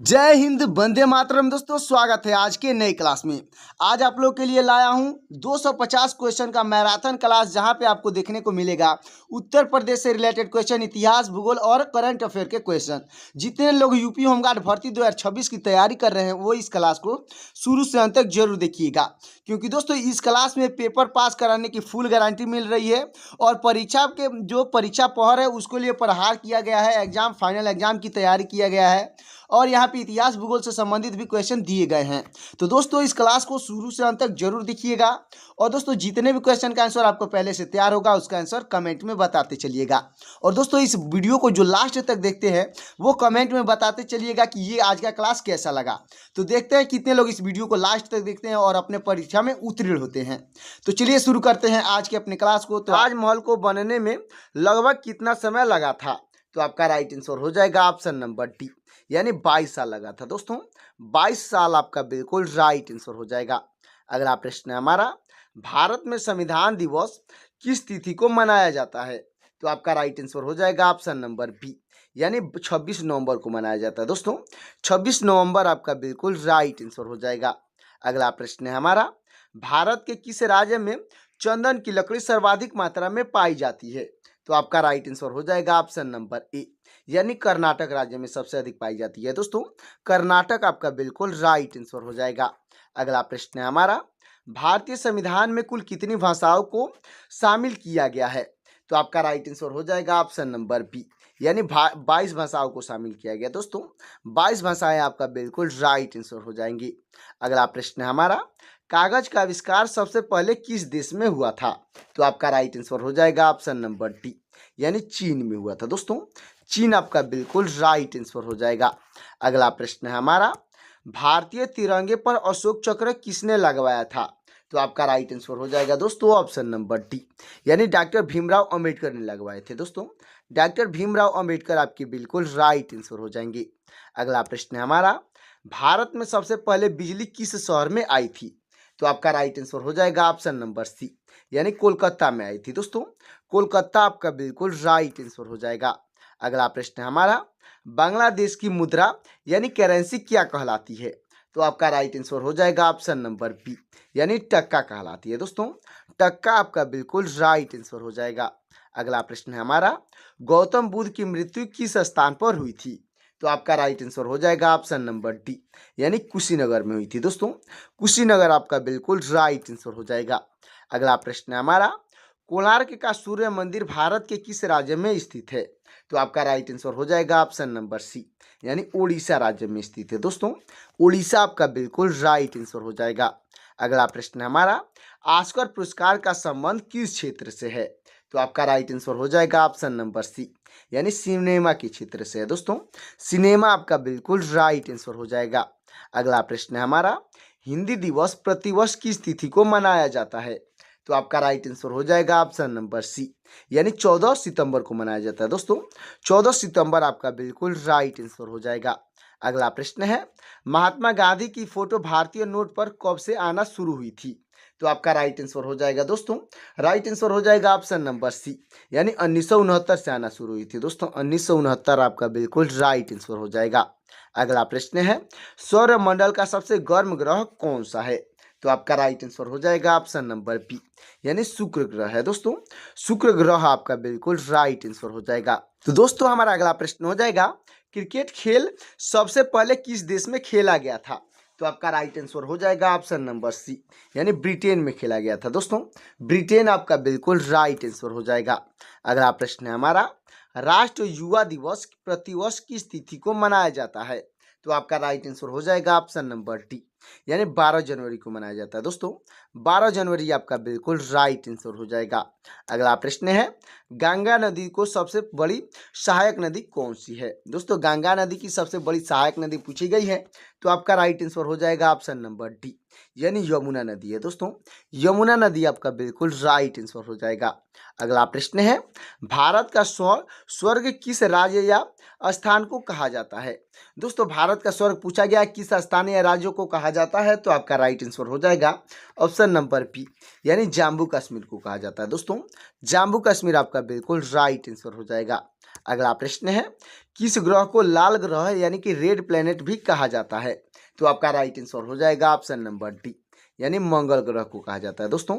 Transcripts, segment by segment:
जय हिंद, वंदे मातरम। दोस्तों, स्वागत है आज के नई क्लास में। आज आप लोग के लिए लाया हूं 250 क्वेश्चन का मैराथन क्लास, जहां पे आपको देखने को मिलेगा उत्तर प्रदेश से रिलेटेड क्वेश्चन, इतिहास, भूगोल और करंट अफेयर के क्वेश्चन। जितने लोग यूपी होमगार्ड भर्ती 2026 की तैयारी कर रहे हैं वो इस क्लास को शुरू से अंत तक जरूर देखिएगा, क्योंकि दोस्तों इस क्लास में पेपर पास कराने की फुल गारंटी मिल रही है और परीक्षा के जो परीक्षा पहर है उसके लिए प्रहार किया गया है, एग्जाम फाइनल एग्जाम की तैयारी किया गया है और यहाँ पे इतिहास भूगोल से संबंधित भी क्वेश्चन दिए गए हैं। तो दोस्तों इस क्लास को शुरू से अंत तक जरूर देखिएगा और दोस्तों जितने भी क्वेश्चन का आंसर आपको पहले से तैयार होगा उसका आंसर कमेंट में बताते चलिएगा। और दोस्तों इस वीडियो को जो लास्ट तक देखते हैं वो कमेंट में बताते चलिएगा कि ये आज का क्लास कैसा लगा। तो देखते हैं कितने लोग इस वीडियो को लास्ट तक देखते हैं और अपने परीक्षा में उत्तीर्ण होते हैं। तो चलिए शुरू करते हैं आज के अपने क्लास को। तो ताजमहल को बनने में लगभग कितना समय लगा था? तो आपका राइट आंसर हो जाएगा ऑप्शन नंबर डी, यानी 22 साल लगा था। दोस्तों 22 साल आपका बिल्कुल राइट आंसर हो जाएगा। अगला प्रश्न है हमारा, भारत में संविधान दिवस किस तिथि को मनाया जाता है? तो आपका राइट आंसर हो जाएगा ऑप्शन नंबर बी, यानी 26 नवंबर को मनाया जाता है। दोस्तों 26 नवंबर आपका बिल्कुल राइट आंसर हो जाएगा। अगला प्रश्न है हमारा, भारत के किस राज्य में चंदन की लकड़ी सर्वाधिक मात्रा में पाई जाती है? तो आपका राइट आंसर हो जाएगा ऑप्शन नंबर ए, यानी कर्नाटक राज्य में सबसे अधिक पाई जाती है। दोस्तों कर्नाटक आपका बिल्कुल राइट आंसर हो जाएगा। अगला प्रश्न है हमारा, भारतीय संविधान में कुल कितनी भाषाओं को शामिल किया गया है? तो आपका राइट आंसर हो जाएगा ऑप्शन नंबर बी, यानी 22 भाषाओं को शामिल किया गया। दोस्तों 22 भाषाएं आपका बिल्कुल राइट आंसर हो जाएंगी। अगला प्रश्न है हमारा, कागज का आविष्कार सबसे पहले किस देश में हुआ था? तो आपका राइट आंसर हो जाएगा ऑप्शन नंबर डी, यानी चीन में हुआ था। दोस्तों चीन आपका बिल्कुल राइट आंसर हो जाएगा। अगला प्रश्न है हमारा, भारतीय तिरंगे पर अशोक चक्र किसने लगवाया था? तो आपका राइट आंसर हो जाएगा दोस्तों ऑप्शन नंबर डी, यानी डॉक्टर भीमराव अंबेडकर ने लगवाए थे। दोस्तों डॉक्टर भीमराव अंबेडकर आपकी बिल्कुल राइट आंसर हो जाएंगे। अगला प्रश्न है हमारा, भारत में सबसे पहले बिजली किस शहर में आई थी? तो आपका राइट आंसर हो जाएगा ऑप्शन नंबर सी, यानी कोलकाता में आई थी। दोस्तों कोलकाता आपका बिल्कुल राइट आंसर हो जाएगा। अगला प्रश्न है हमारा, बांग्लादेश की मुद्रा यानी करेंसी क्या कहलाती है? तो आपका राइट आंसर हो जाएगा ऑप्शन नंबर बी, यानी टक्का कहलाती है। दोस्तों टक्का आपका बिल्कुल राइट आंसर हो जाएगा। अगला प्रश्न है हमारा, गौतम बुद्ध की मृत्यु किस स्थान पर हुई थी? तो आपका राइट आंसर हो जाएगा ऑप्शन नंबर डी, यानी कुशीनगर में हुई थी। दोस्तों कुशीनगर आपका बिल्कुल राइट आंसर हो जाएगा। अगला प्रश्न है हमारा, कोणार्क का सूर्य मंदिर भारत के किस राज्य में स्थित है? तो आपका राइट आंसर हो जाएगा ऑप्शन नंबर सी, यानी उड़ीसा राज्य में स्थित है। दोस्तों उड़ीसा आपका बिल्कुल राइट आंसर हो जाएगा। अगला प्रश्न है हमारा, ऑस्कर पुरस्कार का संबंध किस क्षेत्र से है? तो आपका राइट आंसर हो जाएगा ऑप्शन नंबर सी, यानी सिनेमा के क्षेत्र से है। दोस्तों सिनेमा आपका बिल्कुल राइट आंसर हो जाएगा। अगला प्रश्न है हमारा, हिंदी दिवस प्रतिवर्ष किस तिथि को मनाया जाता है? तो आपका राइट आंसर हो जाएगा ऑप्शन नंबर सी, यानी 14 सितंबर को मनाया जाता है। दोस्तों 14 सितंबर आपका बिल्कुल राइट आंसर हो जाएगा। अगला प्रश्न है, महात्मा गांधी की फोटो भारतीय नोट पर कब से आना शुरू हुई थी? तो आपका राइट आंसर हो जाएगा दोस्तों, राइट आंसर हो जाएगा ऑप्शन नंबर सी, यानी 1969 से आना शुरू हुई थी। दोस्तों 1969 आपका बिल्कुल राइट आंसर हो जाएगा। अगला प्रश्न है, सौरमंडल का सबसे गर्म ग्रह कौन सा है? तो आपका राइट आंसर हो जाएगा ऑप्शन नंबर बी, यानी शुक्र ग्रह है। दोस्तों शुक्र ग्रह आपका बिल्कुल राइट आंसर हो जाएगा। तो दोस्तों हमारा अगला प्रश्न हो जाएगा, क्रिकेट खेल सबसे पहले किस देश में खेला गया था? तो आपका राइट आंसर हो जाएगा ऑप्शन नंबर सी, यानी ब्रिटेन में खेला गया था। दोस्तों ब्रिटेन आपका बिल्कुल राइट आंसर हो जाएगा। अगला प्रश्न है हमारा, राष्ट्रीय युवा दिवस प्रतिवर्ष किस तिथि को मनाया जाता है? तो आपका राइट आंसर हो जाएगा ऑप्शन नंबर डी, यानी 12 जनवरी को मनाया जाता है। दोस्तों 12 जनवरी आपका बिल्कुल राइट आंसर हो जाएगा। अगला प्रश्न है, गंगा नदी को सबसे बड़ी सहायक नदी कौन सी है? दोस्तों गंगा नदी की सबसे बड़ी सहायक नदी पूछी गई है, तो आपका राइट आंसर हो जाएगा ऑप्शन नंबर डी, यानी यमुना नदी है। दोस्तों यमुना नदी आपका बिल्कुल राइट आंसर हो जाएगा। अगला प्रश्न है, भारत का स्वर्ग किस राज्य या स्थान को कहा जाता है? दोस्तों भारत का स्वर्ग पूछा गया किस स्थान या राज्यों को कहा कहा जाता है? तो आपका राइट आंसर हो जाएगा ऑप्शन नंबर बी, यानी जम्मू कश्मीर को कहा जाता है। दोस्तों जम्मू कश्मीर आपका बिल्कुल राइट आंसर हो जाएगा। अगला प्रश्न है, किस ग्रह को लाल ग्रह यानी कि रेड प्लेनेट भी कहा जाता है? तो आपका राइट आंसर हो जाएगा ऑप्शन नंबर डी, यानी मंगल ग्रह को कहा जाता है। दोस्तों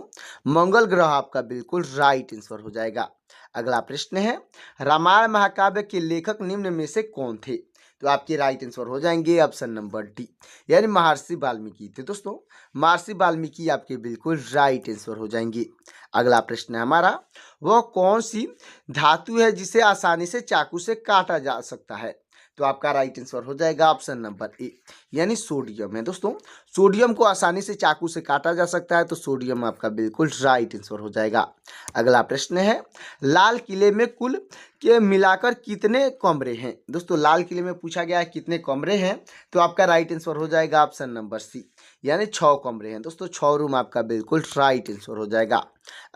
मंगल ग्रह आपका बिल्कुल राइट आंसर हो जाएगा। अगला प्रश्न है, रामायण महाकाव्य के लेखक निम्न में से कौन थे? तो आपके राइट आंसर हो जाएंगे ऑप्शन नंबर डी, यानी महर्षि वाल्मीकि थे। दोस्तों महर्षि वाल्मीकि आपके बिल्कुल राइट आंसर हो जाएंगे। अगला प्रश्न है हमारा, वह कौन सी धातु है जिसे आसानी से चाकू से काटा जा सकता है? तो आपका राइट आंसर हो जाएगा ऑप्शन नंबर ए, यानी सोडियम है। दोस्तों सोडियम को आसानी से चाकू से काटा जा सकता है, तो सोडियम आपका बिल्कुल राइट आंसर हो जाएगा। अगला प्रश्न है, लाल किले में कुल के मिलाकर कितने कमरे हैं? दोस्तों लाल किले में पूछा गया है कितने कमरे हैं, तो आपका राइट आंसर हो जाएगा ऑप्शन नंबर सी, यानी 6 कमरे हैं। दोस्तों 6 रूम आपका बिल्कुल राइट आंसर हो जाएगा।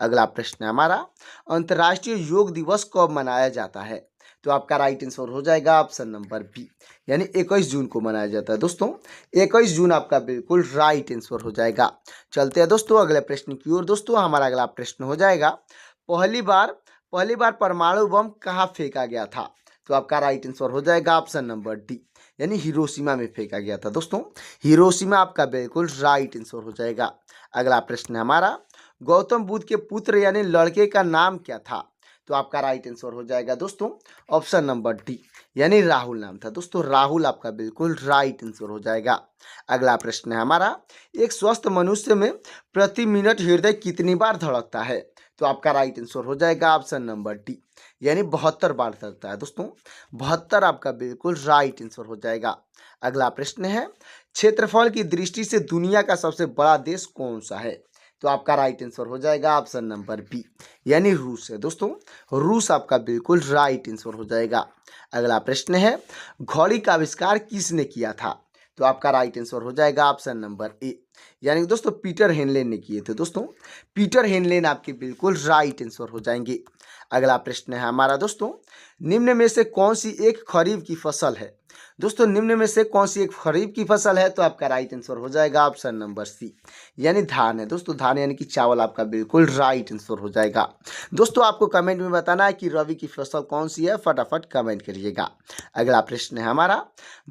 अगला प्रश्न है हमारा, अंतर्राष्ट्रीय योग दिवस कब मनाया जाता है? तो आपका राइट आंसर हो जाएगा ऑप्शन नंबर बी, यानी 21 जून को मनाया जाता है। दोस्तों 21 जून आपका बिल्कुल राइट आंसर हो जाएगा। चलते हैं दोस्तों अगले प्रश्न की ओर। दोस्तों हमारा अगला प्रश्न हो जाएगा, पहली बार परमाणु बम कहाँ फेंका गया था? तो आपका राइट आंसर हो जाएगा ऑप्शन नंबर डी, यानी हिरोशिमा में फेंका गया था। दोस्तों हिरोशिमा आपका बिल्कुल राइट आंसर हो जाएगा। अगला प्रश्न है हमारा, गौतम बुद्ध के पुत्र यानी लड़के का नाम क्या था? तो आपका राइट आंसर हो जाएगा दोस्तों ऑप्शन नंबर डी, यानी राहुल नाम था। दोस्तों राहुल आपका बिल्कुल राइट आंसर हो जाएगा। अगला प्रश्न है हमारा, एक स्वस्थ मनुष्य में प्रति मिनट हृदय कितनी बार धड़कता है? तो आपका राइट आंसर हो जाएगा ऑप्शन नंबर डी, यानी 72 बार धड़कता है। दोस्तों 72 आपका बिल्कुल राइट आंसर हो जाएगा। अगला प्रश्न है, क्षेत्रफल की दृष्टि से दुनिया का सबसे बड़ा देश कौन सा है? तो आपका राइट आंसर हो जाएगा ऑप्शन नंबर बी, यानी रूस है। दोस्तों रूस आपका बिल्कुल राइट आंसर हो जाएगा। अगला प्रश्न है, घड़ी का आविष्कार किसने किया था? तो आपका राइट आंसर हो जाएगा ऑप्शन नंबर ए, यानी दोस्तों पीटर हेनले ने किए थे। दोस्तों पीटर हेनले आपके बिल्कुल राइट आंसर हो जाएंगे। अगला प्रश्न है हमारा, दोस्तों निम्न में से कौन सी एक खरीफ की फसल है? दोस्तों निम्न में से कौन सी एक खरीफ की फसल है? तो आपका राइट आंसर हो जाएगा ऑप्शन नंबर सी, यानी धान है। दोस्तों धान यानी कि चावल आपका बिल्कुल राइट आंसर हो जाएगा। दोस्तों आपको कमेंट में बताना है कि रबी की फसल कौन सी है, फटाफट कमेंट करिएगा। अगला प्रश्न है हमारा,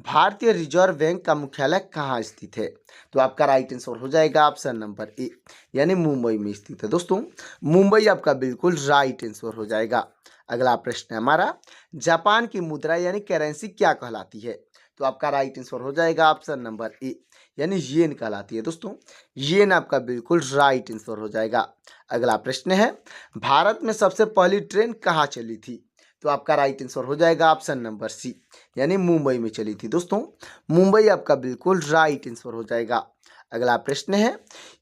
भारतीय रिजर्व बैंक का मुख्यालय कहाँ स्थित है? तो आपका राइट आंसर हो जाएगा ऑप्शन नंबर ए, यानी मुंबई में स्थित है। दोस्तों मुंबई आपका बिल्कुल राइट आंसर हो जाएगा। अगला प्रश्न है हमारा, जापान की मुद्रा यानी करेंसी क्या कहलाती है? तो आपका राइट आंसर हो जाएगा ऑप्शन नंबर ए, यानी येन कहलाती है। दोस्तों येन आपका बिल्कुल राइट आंसर हो जाएगा। अगला प्रश्न है, भारत में सबसे पहली ट्रेन कहाँ चली थी? तो आपका राइट आंसर हो जाएगा ऑप्शन नंबर सी, यानी मुंबई में चली थी। दोस्तों मुंबई आपका बिल्कुल राइट आंसर हो जाएगा। अगला प्रश्न है,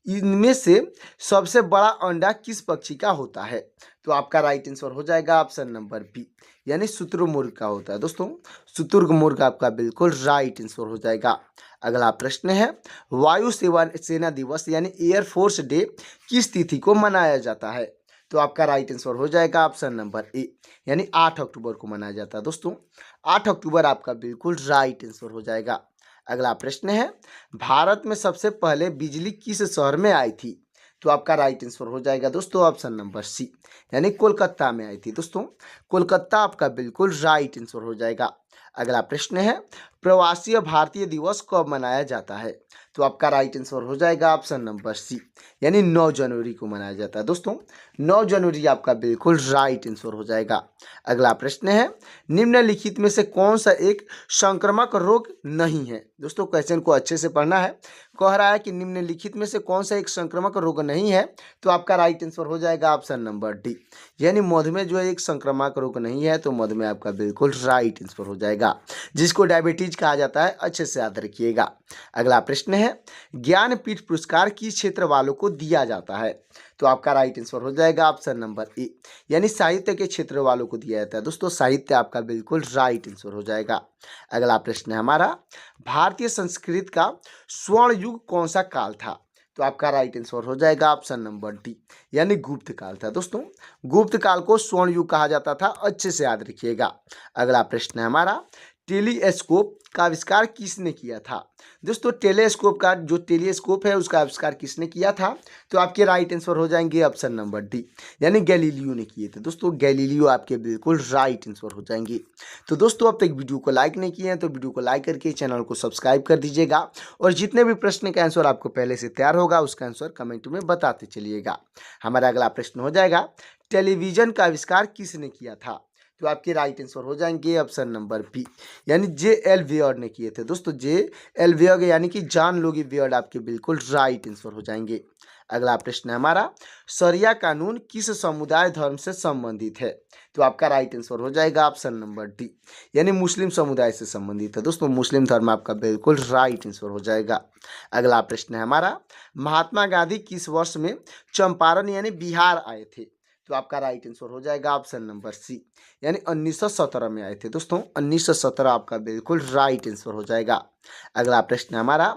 इनमें से सबसे बड़ा अंडा किस पक्षी का होता है? तो आपका राइट आंसर हो जाएगा ऑप्शन नंबर बी, यानी शुतुरमुर्ग का होता है। दोस्तों शुतुरमुर्ग आपका बिल्कुल राइट आंसर हो जाएगा। अगला प्रश्न है, वायु सेना दिवस यानी एयरफोर्स डे किस तिथि को मनाया जाता है? तो आपका राइट आंसर हो जाएगा ऑप्शन नंबर ए, यानी 8 अक्टूबर को मनाया जाता है। दोस्तों 8 अक्टूबर आपका बिल्कुल राइट आंसर हो जाएगा। अगला प्रश्न है, भारत में सबसे पहले बिजली किस शहर में आई थी? तो आपका राइट आंसर हो जाएगा दोस्तों ऑप्शन नंबर सी, यानी कोलकाता में आई थी। दोस्तों कोलकाता आपका बिल्कुल राइट आंसर हो जाएगा। अगला प्रश्न है, प्रवासी भारतीय दिवस कब मनाया जाता है? तो आपका राइट आंसर हो जाएगा ऑप्शन नंबर सी, यानी 9 जनवरी को मनाया जाता है। दोस्तों 9 जनवरी आपका बिल्कुल राइट आंसर हो जाएगा। अगला प्रश्न है, निम्नलिखित में से कौन सा एक संक्रामक रोग नहीं है? दोस्तों क्वेश्चन को अच्छे से पढ़ना है। कह रहा है कि निम्नलिखित में से कौन सा एक संक्रामक रोग नहीं है, तो आपका राइट आंसर हो जाएगा ऑप्शन नंबर डी, यानी मधुमेह जो है एक संक्रामक रोग नहीं है, तो मधुमेह आपका बिल्कुल राइट आंसर हो जाएगा, जिसको डायबिटीज कहा जाता है। अच्छे से याद रखिएगा। अगला प्रश्न है, ज्ञानपीठ पुरस्कार किस क्षेत्र वालों को दिया जाता है? तो आपका राइट आंसर हो जाएगा ऑप्शन नंबर ए, यानी साहित्य के क्षेत्र वालों को दिया जाता है। दोस्तों साहित्य आपका बिल्कुल राइट आंसर हो जाएगा। अगला प्रश्न है हमारा, भारतीय संस्कृत का स्वर्ण युग कौन सा काल था? तो आपका राइट आंसर हो जाएगा ऑप्शन नंबर डी, यानी गुप्त काल था। दोस्तों गुप्त काल को स्वर्ण युग कहा जाता था। अच्छे से याद रखिएगा। अगला प्रश्न है हमारा, टेलीस्कोप का आविष्कार किसने किया था? दोस्तों टेलीस्कोप का जो टेलीस्कोप है उसका आविष्कार किसने किया था? तो आपके राइट आंसर हो जाएंगे ऑप्शन नंबर डी, यानी गैलीलियो ने किए थे। दोस्तों गैलीलियो आपके बिल्कुल राइट आंसर हो जाएंगे। तो दोस्तों अब तक वीडियो को लाइक नहीं किए हैं तो वीडियो को लाइक करके चैनल को सब्सक्राइब कर दीजिएगा, और जितने भी प्रश्न का आंसर आपको पहले से तैयार होगा उसका आंसर कमेंट में बताते चलिएगा। हमारा अगला प्रश्न हो जाएगा, टेलीविजन का आविष्कार किसने किया था? तो आपके राइट आंसर हो जाएंगे ऑप्शन नंबर बी, यानी J.L. वियर्ड ने किए थे। दोस्तों J.L. वियर्ड यानी कि जॉन लुई वियर्ड आपके बिल्कुल राइट आंसर हो जाएंगे। अगला प्रश्न है हमारा, शरिया कानून किस समुदाय धर्म से संबंधित है? तो आपका राइट आंसर हो जाएगा ऑप्शन नंबर डी, यानी मुस्लिम समुदाय से संबंधित है। दोस्तों मुस्लिम धर्म आपका बिल्कुल राइट आंसर हो जाएगा। अगला प्रश्न है हमारा, महात्मा गांधी किस वर्ष में चंपारण यानी बिहार आए थे? तो आपका राइट आंसर हो जाएगा ऑप्शन नंबर सी, यानी 1917 में आए थे। दोस्तों 1917 आपका बिल्कुल राइट आंसर हो जाएगा। अगला प्रश्न है हमारा,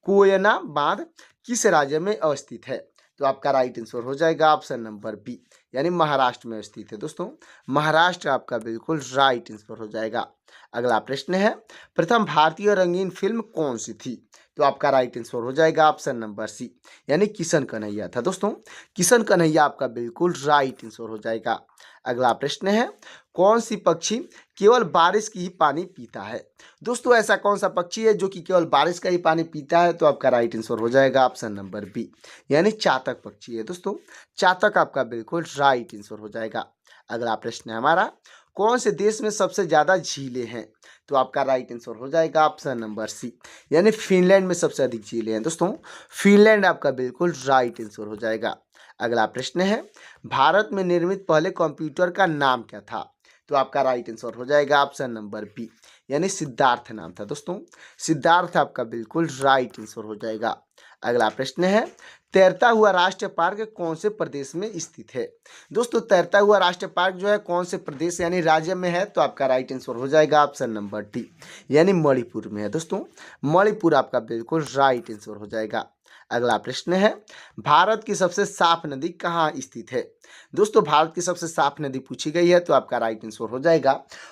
कोयना बांध किस राज्य में अवस्थित है? तो आपका राइट आंसर हो जाएगा ऑप्शन नंबर बी, यानी महाराष्ट्र में स्थित है। दोस्तों महाराष्ट्र आपका बिल्कुल राइट आंसर हो जाएगा। अगला प्रश्न है, प्रथम भारतीय रंगीन फिल्म कौन सी थी? तो आपका राइट आंसर हो जाएगा ऑप्शन नंबर सी, यानी किशन कन्हैया था। दोस्तों किशन कन्हैया आपका बिल्कुल राइट आंसर हो जाएगा। अगला प्रश्न है, कौन सी पक्षी केवल बारिश की ही पानी पीता है? दोस्तों ऐसा कौन सा पक्षी है जो कि केवल बारिश का ही पानी पीता है? तो आपका राइट आंसर हो जाएगा ऑप्शन नंबर बी, यानी चातक पक्षी है। दोस्तों चातक आपका बिल्कुल राइट आंसर हो जाएगा। अगला प्रश्न है हमारा, कौन से देश में सबसे ज़्यादा झीलें हैं? तो आपका राइट आंसर हो जाएगा ऑप्शन नंबर सी, यानी फिनलैंड में सबसे अधिक झीलें हैं। दोस्तों फिनलैंड आपका बिल्कुल राइट आंसर हो जाएगा। अगला प्रश्न है, भारत में निर्मित पहले कंप्यूटर का नाम क्या था? तो आपका राइट आंसर हो जाएगा ऑप्शन नंबर बी, यानी सिद्धार्थ नाम था। दोस्तों सिद्धार्थ आपका बिल्कुल राइट आंसर हो जाएगा। अगला प्रश्न है, तैरता हुआ राष्ट्रीय पार्क कौन से प्रदेश में स्थित है? दोस्तों तैरता हुआ राष्ट्रीय पार्क जो है कौन से प्रदेश यानी राज्य में है? तो आपका राइट आंसर हो जाएगा ऑप्शन नंबर डी, यानी मणिपुर में है। दोस्तों मणिपुर आपका बिल्कुल राइट आंसर हो जाएगा। अगला प्रश्न है, भारत की सबसे साफ नदी कहाँ स्थित है? दोस्तों भारत की सबसे साफ नदी पूछी गई है तो आपका राइट आंसर हो जाएगा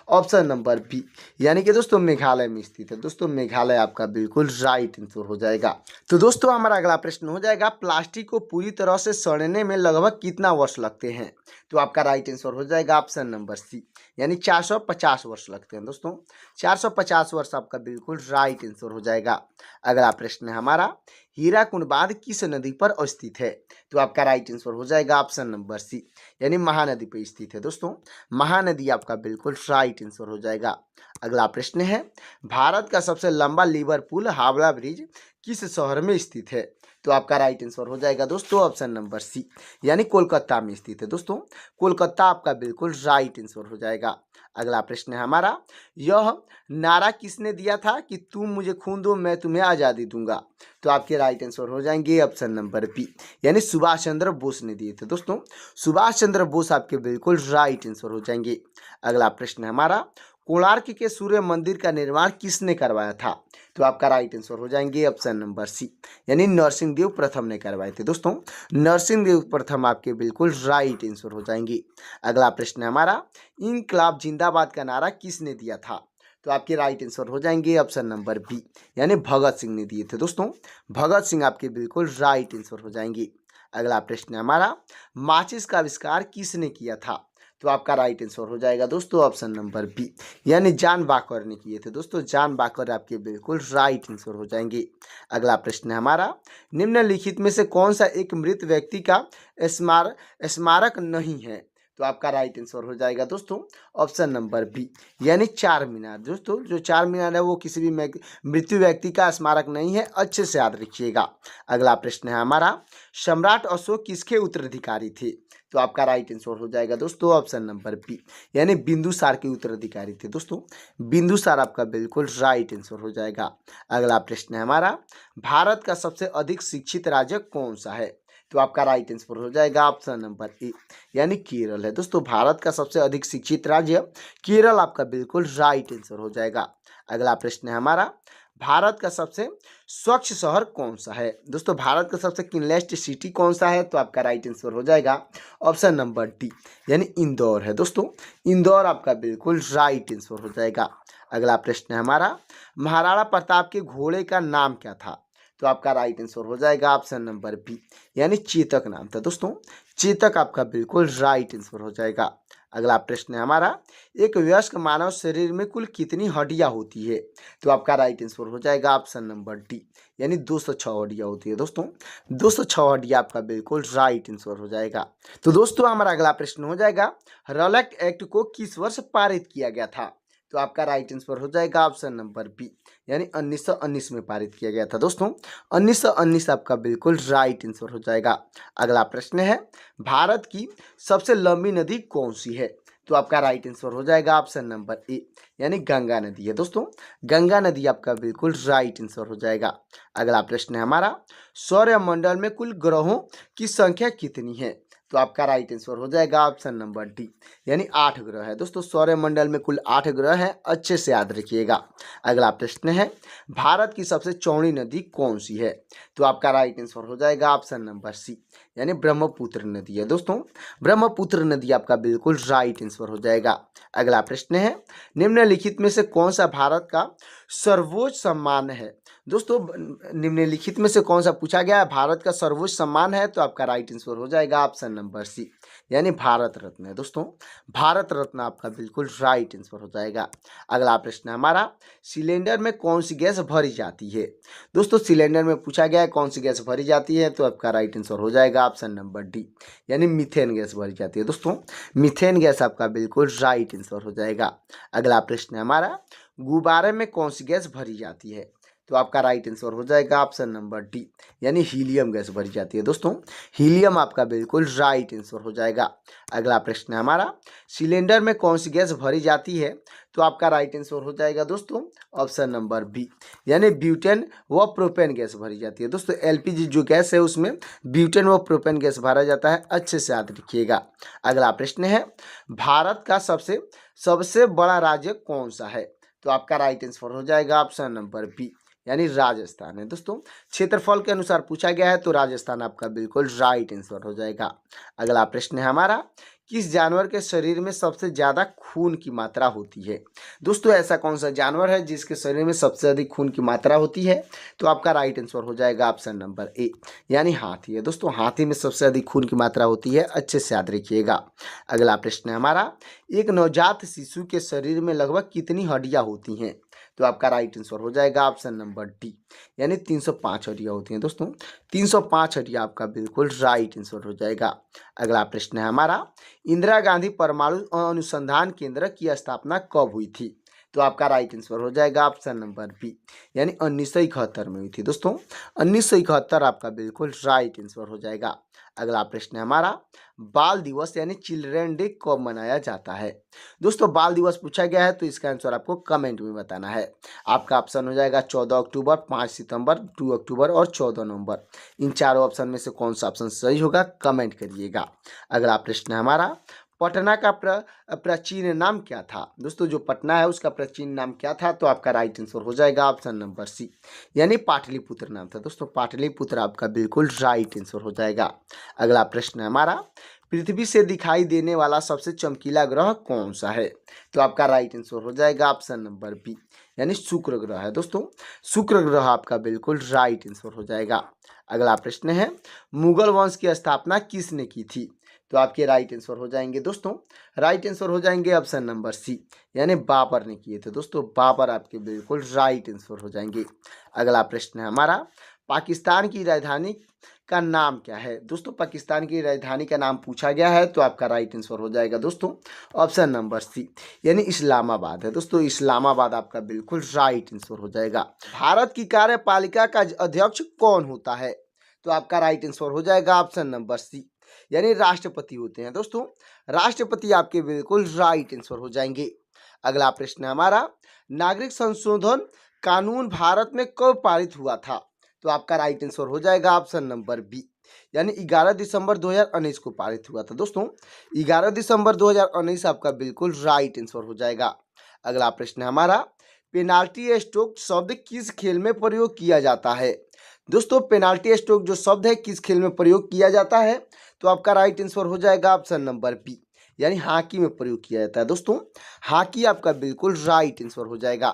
ऑप्शन नंबर बी, यानी कि दोस्तों मेघालय में स्थित है। दोस्तों मेघालय आपका बिल्कुल राइट आंसर हो जाएगा। तो दोस्तों हमारा अगला प्रश्न हो जाएगा, प्लास्टिक को पूरी तरह से सड़ने में लगभग कितना वर्ष लगते हैं? तो आपका राइट आंसर हो जाएगा ऑप्शन नंबर सी, यानी 450 वर्ष लगते हैं। दोस्तों 450 वर्ष आपका बिल्कुल राइट आंसर हो जाएगा। अगला प्रश्न है हमारा, हीराकुंड बांध किस नदी पर स्थित है? तो आपका राइट आंसर हो जाएगा ऑप्शन नंबर सी, यानी महानदी पर स्थित है। दोस्तों महानदी आपका बिल्कुल राइट आंसर हो जाएगा। अगला प्रश्न है, भारत का सबसे लंबा लीवर पुल हावड़ा ब्रिज किस शहर में स्थित है? तो आपका राइट आंसर हो जाएगा दोस्तों ऑप्शन नंबर सी, यानी कोलकाता में स्थित है। दोस्तों कोलकाता आपका बिल्कुल राइट आंसर हो जाएगा। अगला प्रश्न है हमारा, यह नारा किसने दिया था कि तुम मुझे खून दो मैं तुम्हें आज़ादी दूंगा? तो आपके राइट आंसर हो जाएंगे ऑप्शन नंबर बी, यानी सुभाष चंद्र बोस ने दिए थे। दोस्तों सुभाष चंद्र बोस आपके बिल्कुल राइट आंसर हो जाएंगे। अगला प्रश्न है हमारा, कोणार्क के सूर्य मंदिर का निर्माण किसने करवाया था? तो आपका राइट आंसर हो जाएंगे ऑप्शन नंबर सी, यानी नरसिंह देव प्रथम ने करवाए थे। दोस्तों नरसिंह देव प्रथम आपके बिल्कुल राइट आंसर हो जाएंगे। अगला प्रश्न है हमारा, इनकलाब जिंदाबाद का नारा किसने दिया था? तो आपके राइट आंसर हो जाएंगे ऑप्शन नंबर बी, यानी भगत सिंह ने दिए थे। दोस्तों भगत सिंह आपके बिल्कुल राइट आंसर हो जाएंगे। अगला प्रश्न है हमारा, माचिस का आविष्कार किसने किया था? तो आपका राइट आंसर हो जाएगा दोस्तों ऑप्शन नंबर बी, यानी जॉन बाकर ने किए थे। दोस्तों जॉन बाकर आपके बिल्कुल राइट आंसर हो जाएंगे। अगला प्रश्न है हमारा, निम्नलिखित में से कौन सा एक मृत व्यक्ति का स्मारक नहीं है? तो आपका राइट आंसर हो जाएगा दोस्तों ऑप्शन नंबर बी, यानी चार मीनार। दोस्तों जो चार मीनार है वो किसी भी मृत्यु व्यक्ति का स्मारक नहीं है, अच्छे से याद रखिएगा। अगला प्रश्न है हमारा, सम्राट अशोक किसके उत्तराधिकारी थे? तो आपका राइट आंसर हो जाएगा दोस्तों ऑप्शन नंबर बी, यानी बिंदुसार के उत्तराधिकारी थे। दोस्तों बिंदुसार आपका बिल्कुल राइट आंसर हो जाएगा। अगला प्रश्न है हमारा, भारत का सबसे अधिक शिक्षित राज्य कौन सा है? तो आपका राइट आंसर हो जाएगा ऑप्शन नंबर ए, यानी केरल है। दोस्तों भारत का सबसे अधिक शिक्षित राज्य केरल आपका बिल्कुल राइट आंसर हो जाएगा। अगला प्रश्न है हमारा, भारत का सबसे स्वच्छ शहर कौन सा है? दोस्तों भारत का सबसे क्लीनेस्ट सिटी कौन सा है? तो आपका राइट आंसर हो जाएगा ऑप्शन नंबर डी, यानी इंदौर है। दोस्तों इंदौर आपका बिल्कुल राइट आंसर हो जाएगा। अगला प्रश्न है हमारा, महाराणा प्रताप के घोड़े का नाम क्या था? तो आपका राइट आंसर हो जाएगा ऑप्शन नंबर बी, यानी चेतक नाम था। दोस्तों चेतक आपका बिल्कुल राइट आंसर हो जाएगा। अगला प्रश्न है हमारा, एक वयस्क मानव शरीर में कुल कितनी हड्डियां होती है? तो आपका राइट आंसर हो जाएगा ऑप्शन नंबर डी, यानी 206 हड्डियां होती है। दोस्तों 206 हड्डियां आपका बिल्कुल राइट आंसर हो जाएगा। तो दोस्तों हमारा अगला प्रश्न हो जाएगा, रॉलेट एक्ट को किस वर्ष पारित किया गया था? तो आपका राइट आंसर हो जाएगा ऑप्शन नंबर बी, यानी 1919 में पारित किया गया था। दोस्तों 1919 आपका बिल्कुल राइट आंसर हो जाएगा। अगला प्रश्न है, भारत की सबसे लंबी नदी कौन सी है? तो आपका राइट आंसर हो जाएगा ऑप्शन नंबर ए, यानी गंगा नदी है। दोस्तों गंगा नदी आपका बिल्कुल राइट आंसर हो जाएगा। अगला प्रश्न है हमारा, सौरमंडल में कुल ग्रहों की संख्या कितनी है? तो आपका राइट आंसर हो जाएगा ऑप्शन नंबर डी, यानी 8 ग्रह है। दोस्तों सौरमंडल में कुल 8 ग्रह हैं, अच्छे से याद रखिएगा। अगला प्रश्न है, भारत की सबसे चौड़ी नदी कौन सी है? तो आपका राइट आंसर हो जाएगा ऑप्शन नंबर सी, यानी ब्रह्मपुत्र नदी है। दोस्तों ब्रह्मपुत्र नदी आपका बिल्कुल राइट आंसर हो जाएगा। अगला प्रश्न है, निम्नलिखित में से कौन सा भारत का सर्वोच्च सम्मान है? दोस्तों निम्नलिखित में से कौन सा पूछा गया है भारत का सर्वोच्च सम्मान है? तो आपका राइट आंसर हो जाएगा ऑप्शन नंबर सी, यानी भारत रत्न है। दोस्तों भारत रत्न आपका बिल्कुल राइट आंसर हो जाएगा। अगला प्रश्न है हमारा, सिलेंडर में कौन सी गैस भरी जाती है? दोस्तों सिलेंडर में पूछा गया है कौन सी गैस भरी जाती है? तो आपका राइट आंसर हो जाएगा ऑप्शन नंबर डी, यानी मीथेन गैस भरी जाती है। दोस्तों मीथेन गैस आपका बिल्कुल राइट आंसर हो जाएगा। अगला प्रश्न है हमारा, गुब्बारे में कौन सी गैस भरी जाती है? तो आपका राइट आंसर हो जाएगा ऑप्शन नंबर डी, यानी हीलियम गैस भरी जाती है। दोस्तों हीलियम आपका बिल्कुल राइट आंसर हो जाएगा। अगला प्रश्न है हमारा, सिलेंडर में कौन सी गैस भरी जाती है? तो आपका राइट आंसर हो जाएगा दोस्तों ऑप्शन नंबर बी, यानी ब्यूटेन व प्रोपेन गैस भरी जाती है। दोस्तों एलपीजी जो गैस है उसमें ब्यूटेन व प्रोपेन गैस भरा जाता है, अच्छे से याद रखिएगा। अगला प्रश्न है, भारत का सबसे सबसे बड़ा राज्य कौन सा है? तो आपका राइट आंसर हो जाएगा ऑप्शन नंबर बी, यानी राजस्थान है। दोस्तों क्षेत्रफल के अनुसार पूछा गया है तो राजस्थान आपका बिल्कुल राइट आंसर हो जाएगा। अगला प्रश्न है हमारा, किस जानवर के शरीर में सबसे ज्यादा खून की मात्रा होती है? दोस्तों ऐसा कौन सा जानवर है जिसके शरीर में सबसे अधिक खून की मात्रा होती है? तो आपका राइट आंसर हो जाएगा ऑप्शन नंबर ए, यानी हाथी है। दोस्तों हाथी में सबसे अधिक खून की मात्रा होती है, अच्छे से याद रखिएगा। अगला प्रश्न है हमारा, एक नवजात शिशु के शरीर में लगभग कितनी हड्डियां होती हैं? तो आपका राइट आंसर हो जाएगा ऑप्शन नंबर डी, यानी 305 हड्डियां होती हैं। दोस्तों 305 हड्डियां आपका बिल्कुल राइट आंसर हो जाएगा। अगला प्रश्न है हमारा, इंदिरा गांधी परमाणु अनुसंधान केंद्र की स्थापना कब हुई थी? तो आपका राइट आंसर हो जाएगा ऑप्शन नंबर बी, यानी 1971 में हुई थी। दोस्तों 1971 आपका बिल्कुल राइट आंसर हो जाएगा। अगला प्रश्न है हमारा, बाल दिवस यानी चिल्ड्रन डे कब मनाया जाता है? दोस्तों बाल दिवस पूछा गया है तो इसका आंसर आपको कमेंट में बताना है। आपका ऑप्शन हो जाएगा 14 अक्टूबर, 5 सितंबर, 2 अक्टूबर और 14 नवंबर। इन चारों ऑप्शन में से कौन सा ऑप्शन सही होगा कमेंट करिएगा। अगला प्रश्न है हमारा, पटना का प्राचीन नाम क्या था? दोस्तों जो पटना है उसका प्राचीन नाम क्या था? तो आपका राइट आंसर हो जाएगा ऑप्शन नंबर सी, यानी पाटलिपुत्र नाम था। दोस्तों पाटलिपुत्र आपका बिल्कुल राइट आंसर हो जाएगा। अगला प्रश्न है हमारा, पृथ्वी से दिखाई देने वाला सबसे चमकीला ग्रह कौन सा है? तो आपका राइट आंसर हो जाएगा ऑप्शन नंबर बी, यानी शुक्र ग्रह है। दोस्तों शुक्र ग्रह आपका बिल्कुल राइट आंसर हो जाएगा। अगला प्रश्न है, मुगल वंश की स्थापना किसने की थी? तो आपके राइट आंसर हो जाएंगे दोस्तों, राइट आंसर हो जाएंगे ऑप्शन नंबर सी, यानी बाबर ने किए थे। दोस्तों बाबर आपके बिल्कुल राइट आंसर हो जाएंगे। अगला प्रश्न है हमारा, पाकिस्तान की राजधानी का नाम क्या है? दोस्तों पाकिस्तान की राजधानी का नाम पूछा गया है तो आपका राइट आंसर हो जाएगा दोस्तों ऑप्शन नंबर सी, यानी इस्लामाबाद है। दोस्तों इस्लामाबाद आपका बिल्कुल राइट आंसर हो जाएगा। भारत की कार्यपालिका का अध्यक्ष कौन होता है? तो आपका राइट आंसर हो जाएगा ऑप्शन नंबर सी, यानी राष्ट्रपति होते हैं। दोस्तों राष्ट्रपति आपके बिल्कुल राइट आंसर हो जाएंगे। अगला प्रश्न है हमारा, नागरिक संशोधन कानून भारत में कब पारित हुआ था? तो आपका राइट आंसर हो जाएगा ऑप्शन नंबर बी, यानी 11 दिसंबर 2019 को पारित हुआ था। दोस्तों 11 दिसंबर 2019 आपका बिल्कुल राइट आंसर हो जाएगा। अगला प्रश्न है हमारा, पेनाल्टी स्ट्रोक शब्द किस खेल में प्रयोग किया जाता है? दोस्तों पेनाल्टी स्ट्रोक जो शब्द है किस खेल में प्रयोग किया जाता है? तो आपका राइट आंसर हो जाएगा ऑप्शन नंबर बी, यानी हॉकी में प्रयोग किया जाता है। दोस्तों हॉकी आपका बिल्कुल राइट आंसर हो जाएगा।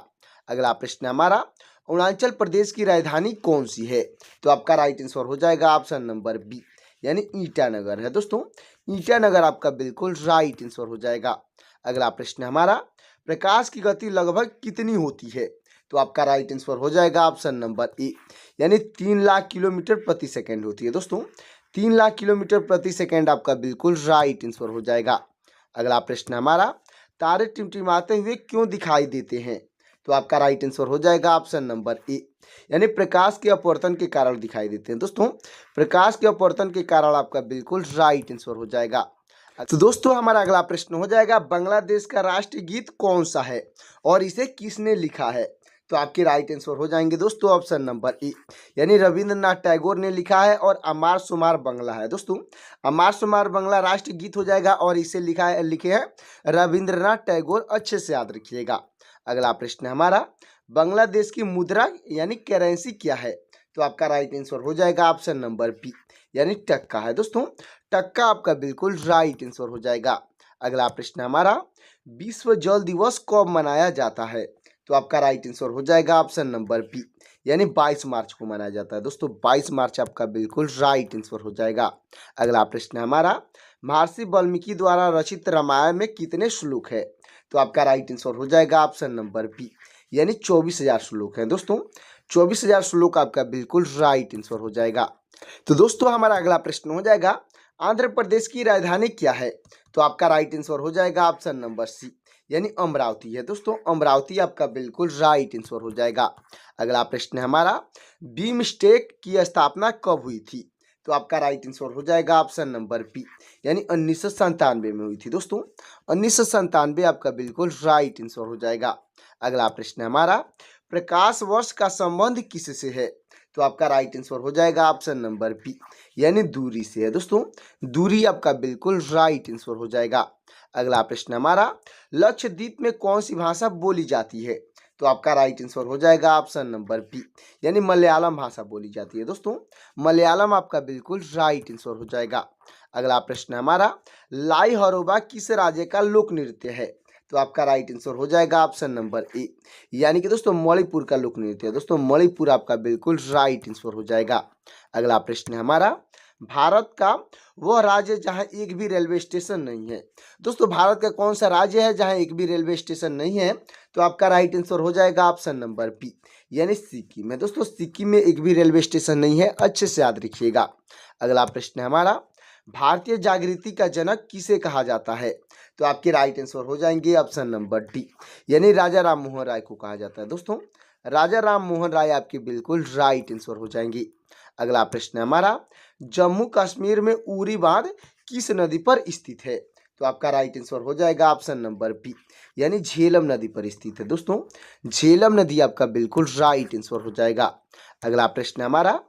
अगला प्रश्न हमारा, अरुणाचल प्रदेश की राजधानी कौन सी है? तो आपका राइट आंसर हो जाएगा ऑप्शन नंबर बी, यानी ईटानगर है। दोस्तों ईटानगर आपका बिल्कुल राइट आंसर हो जाएगा। अगला प्रश्न हमारा, प्रकाश की गति लगभग कितनी होती है? तो आपका राइट आंसर हो जाएगा ऑप्शन नंबर ए, यानी 3 लाख किलोमीटर प्रति सेकंड होती है। दोस्तों 3 लाख किलोमीटर प्रति सेकंड आपका बिल्कुल राइट आंसर हो जाएगा। अगला प्रश्न हमारा, तारे टिमटिमाते हुए क्यों दिखाई देते हैं? तो आपका राइट आंसर हो जाएगा ऑप्शन नंबर ए, यानी प्रकाश के अपवर्तन के कारण दिखाई देते हैं। दोस्तों प्रकाश के अपवर्तन के कारण आपका बिल्कुल राइट आंसर हो जाएगा। तो दोस्तों हमारा अगला प्रश्न हो जाएगा, बांग्लादेश का राष्ट्रीय गीत कौन सा है और इसे किसने लिखा है? तो आपके राइट आंसर हो जाएंगे दोस्तों ऑप्शन नंबर ए, यानी रविंद्रनाथ टैगोर ने लिखा है और अमार सुमार बांग्ला है। दोस्तों अमार सुमार बांग्ला राष्ट्रीय गीत हो जाएगा और इसे लिखे हैं रविंद्रनाथ टैगोर। अच्छे से याद रखिएगा। अगला प्रश्न हमारा, बांग्लादेश की मुद्रा यानी करेंसी क्या है? तो आपका राइट आंसर हो जाएगा ऑप्शन नंबर बी, यानी टक्का है। दोस्तों टक्का आपका बिल्कुल राइट आंसर हो जाएगा। अगला प्रश्न हमारा, विश्व जल दिवस कब मनाया जाता है? तो आपका राइट आंसर हो जाएगा ऑप्शन नंबर बी, यानी 22 मार्च को मनाया जाता है। दोस्तों 22 मार्च आपका बिल्कुल राइट आंसर हो जाएगा। अगला प्रश्न हमारा, महर्षि वाल्मीकि द्वारा रचित रामायण में कितने श्लोक है? तो आपका राइट आंसर हो जाएगा ऑप्शन नंबर बी, यानी 24,000 श्लोक हैं। दोस्तों 24,000 श्लोक आपका बिल्कुल राइट आंसर हो जाएगा। तो दोस्तों हमारा अगला प्रश्न हो जाएगा, आंध्र प्रदेश की राजधानी क्या है? तो आपका राइट आंसर हो जाएगा ऑप्शन नंबर सी, यानी अमरावती है। दोस्तों अमरावती आपका बिल्कुल राइट आंसर हो जाएगा। अगला प्रश्न हमारा, बीमस्टेक की स्थापना कब हुई थी? तो आपका राइट आंसर हो जाएगा ऑप्शन नंबर बी, यानी 1997 में हुई थी। दोस्तों 1997 आपका बिल्कुल राइट आंसर हो जाएगा। अगला प्रश्न हमारा, प्रकाश वर्ष का संबंध किससे है? तो आपका राइट आंसर हो जाएगा ऑप्शन नंबर बी, यानी दूरी से है। दोस्तों दूरी आपका बिल्कुल राइट आंसर हो जाएगा। अगला प्रश्न हमारा, लक्षद्वीप में कौन सी भाषा बोली जाती है? तो आपका राइट आंसर हो जाएगा ऑप्शन नंबर बी, यानी मलयालम भाषा बोली जाती है। दोस्तों मलयालम आपका बिल्कुल राइट आंसर हो जाएगा। अगला प्रश्न हमारा, लाई हरोबा किस राज्य का लोक नृत्य है? तो आपका राइट आंसर हो जाएगा ऑप्शन नंबर ए, यानी कि दोस्तों मणिपुर का लोक नृत्य है। दोस्तों मणिपुर आपका बिल्कुल राइट आंसर हो जाएगा। अगला प्रश्न हमारा, भारत का वह राज्य जहां एक भी रेलवे स्टेशन नहीं है? दोस्तों भारत का कौन सा राज्य है जहां एक भी रेलवे स्टेशन नहीं है? तो आपका राइट आंसर हो जाएगा ऑप्शन नंबर बी, यानी सिक्किम है। दोस्तों सिक्किम में एक भी रेलवे स्टेशन नहीं है। अच्छे से याद रखिएगा। अगला प्रश्न हमारा, भारतीय जागृति का जनक किसे कहा जाता है? तो आपके राइट आंसर हो जाएंगे ऑप्शन नंबर डी, यानी राजा राम मोहन राय को कहा जाता है। दोस्तों राजा राम मोहन राय आपके बिल्कुल राइट आंसर हो जाएंगे। अगला प्रश्न हमारा, जम्मू कश्मीर में उरी बांध किस नदी पर स्थित है? तो आपका राइट आंसर हो जाएगा ऑप्शन नंबर बी, यानी झेलम नदी पर स्थित है। दोस्तों झेलम नदी आपका बिल्कुल राइट आंसर हो जाएगा। अगला प्रश्न हमारा,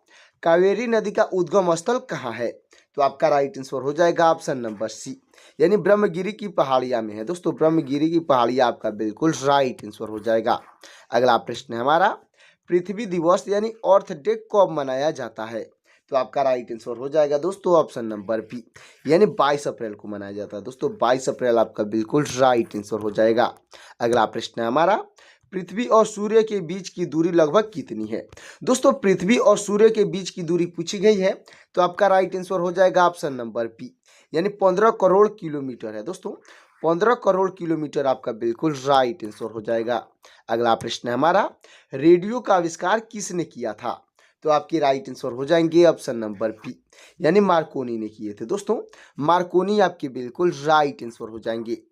कावेरी नदी का उद्गम स्थल कहाँ है? तो आपका राइट आंसर हो जाएगा ऑप्शन नंबर सी, यानी ब्रह्मगिरी की पहाड़ियां में है। दोस्तों ब्रह्मगिरी की पहाड़ियां आपका बिल्कुल राइट आंसर हो जाएगा। अगला प्रश्न हमारा, पृथ्वी दिवस यानी अर्थ डे कब मनाया जाता है? तो आपका राइट आंसर हो जाएगा दोस्तों ऑप्शन नंबर बी, यानी 22 अप्रैल को मनाया जाता है। दोस्तों 22 अप्रैल आपका बिल्कुल राइट आंसर हो जाएगा। अगला प्रश्न हमारा, पृथ्वी और सूर्य के बीच की दूरी लगभग कितनी है? दोस्तों पृथ्वी और सूर्य के बीच की दूरी पूछी गई है, तो आपका राइट आंसर हो जाएगा ऑप्शन नंबर बी, यानी 15 करोड़ किलोमीटर है। दोस्तों 15 करोड़ किलोमीटर आपका बिल्कुल राइट आंसर हो जाएगा। अगला प्रश्न हमारा, रेडियो का आविष्कार किसने किया था? तो आपकी राइट आंसर हो जाएंगे ऑप्शन नंबर बी, यानी मार्कोनी ने किए थे। दोस्तों मार्कोनी आपके बिल्कुल राइट आंसर हो जाएंगे।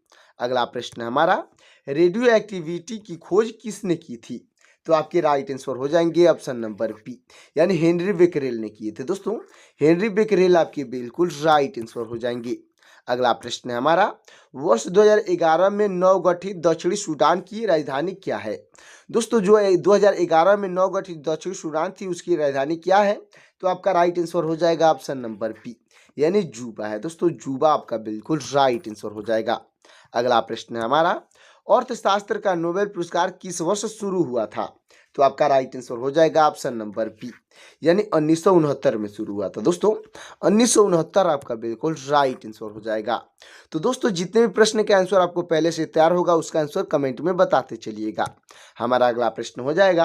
अगला प्रश्न हमारा, रेडियो एक्टिविटी की खोज किसने की थी? तो आपके राइट आंसर हो जाएंगे ऑप्शन नंबर बी, यानी हेनरी बेकरेल ने किए थे। दोस्तों हेनरी बेकरेल आपके बिल्कुल राइट आंसर हो जाएंगे। अगला प्रश्न है हमारा, वर्ष 2011 में नवगठित दक्षिणी सूडान की राजधानी क्या है? दोस्तों जो 2011 में नवगठित दक्षिणी सूडान थी उसकी राजधानी क्या है? तो आपका राइट आंसर हो जाएगा ऑप्शन नंबर बी, यानी जूबा है। दोस्तों जूबा आपका बिल्कुल राइट आंसर हो जाएगा। अगला प्रश्न है हमारा, अर्थशास्त्र का नोबेल पुरस्कार किस वर्ष शुरू हुआ था? तो आपका राइट आंसर हो जाएगा ऑप्शन नंबर बी, यानी 1969 में शुरू हुआ था दोस्तों। 1969 आपका बिल्कुल राइट आंसर हो जाएगा। तो दोस्तों जितने भी प्रश्न के आंसर आपको पहले से तैयार होगा उसका आंसर कमेंट में बताते चलिएगा। हमारा अगला प्रश्न हो जाएगा,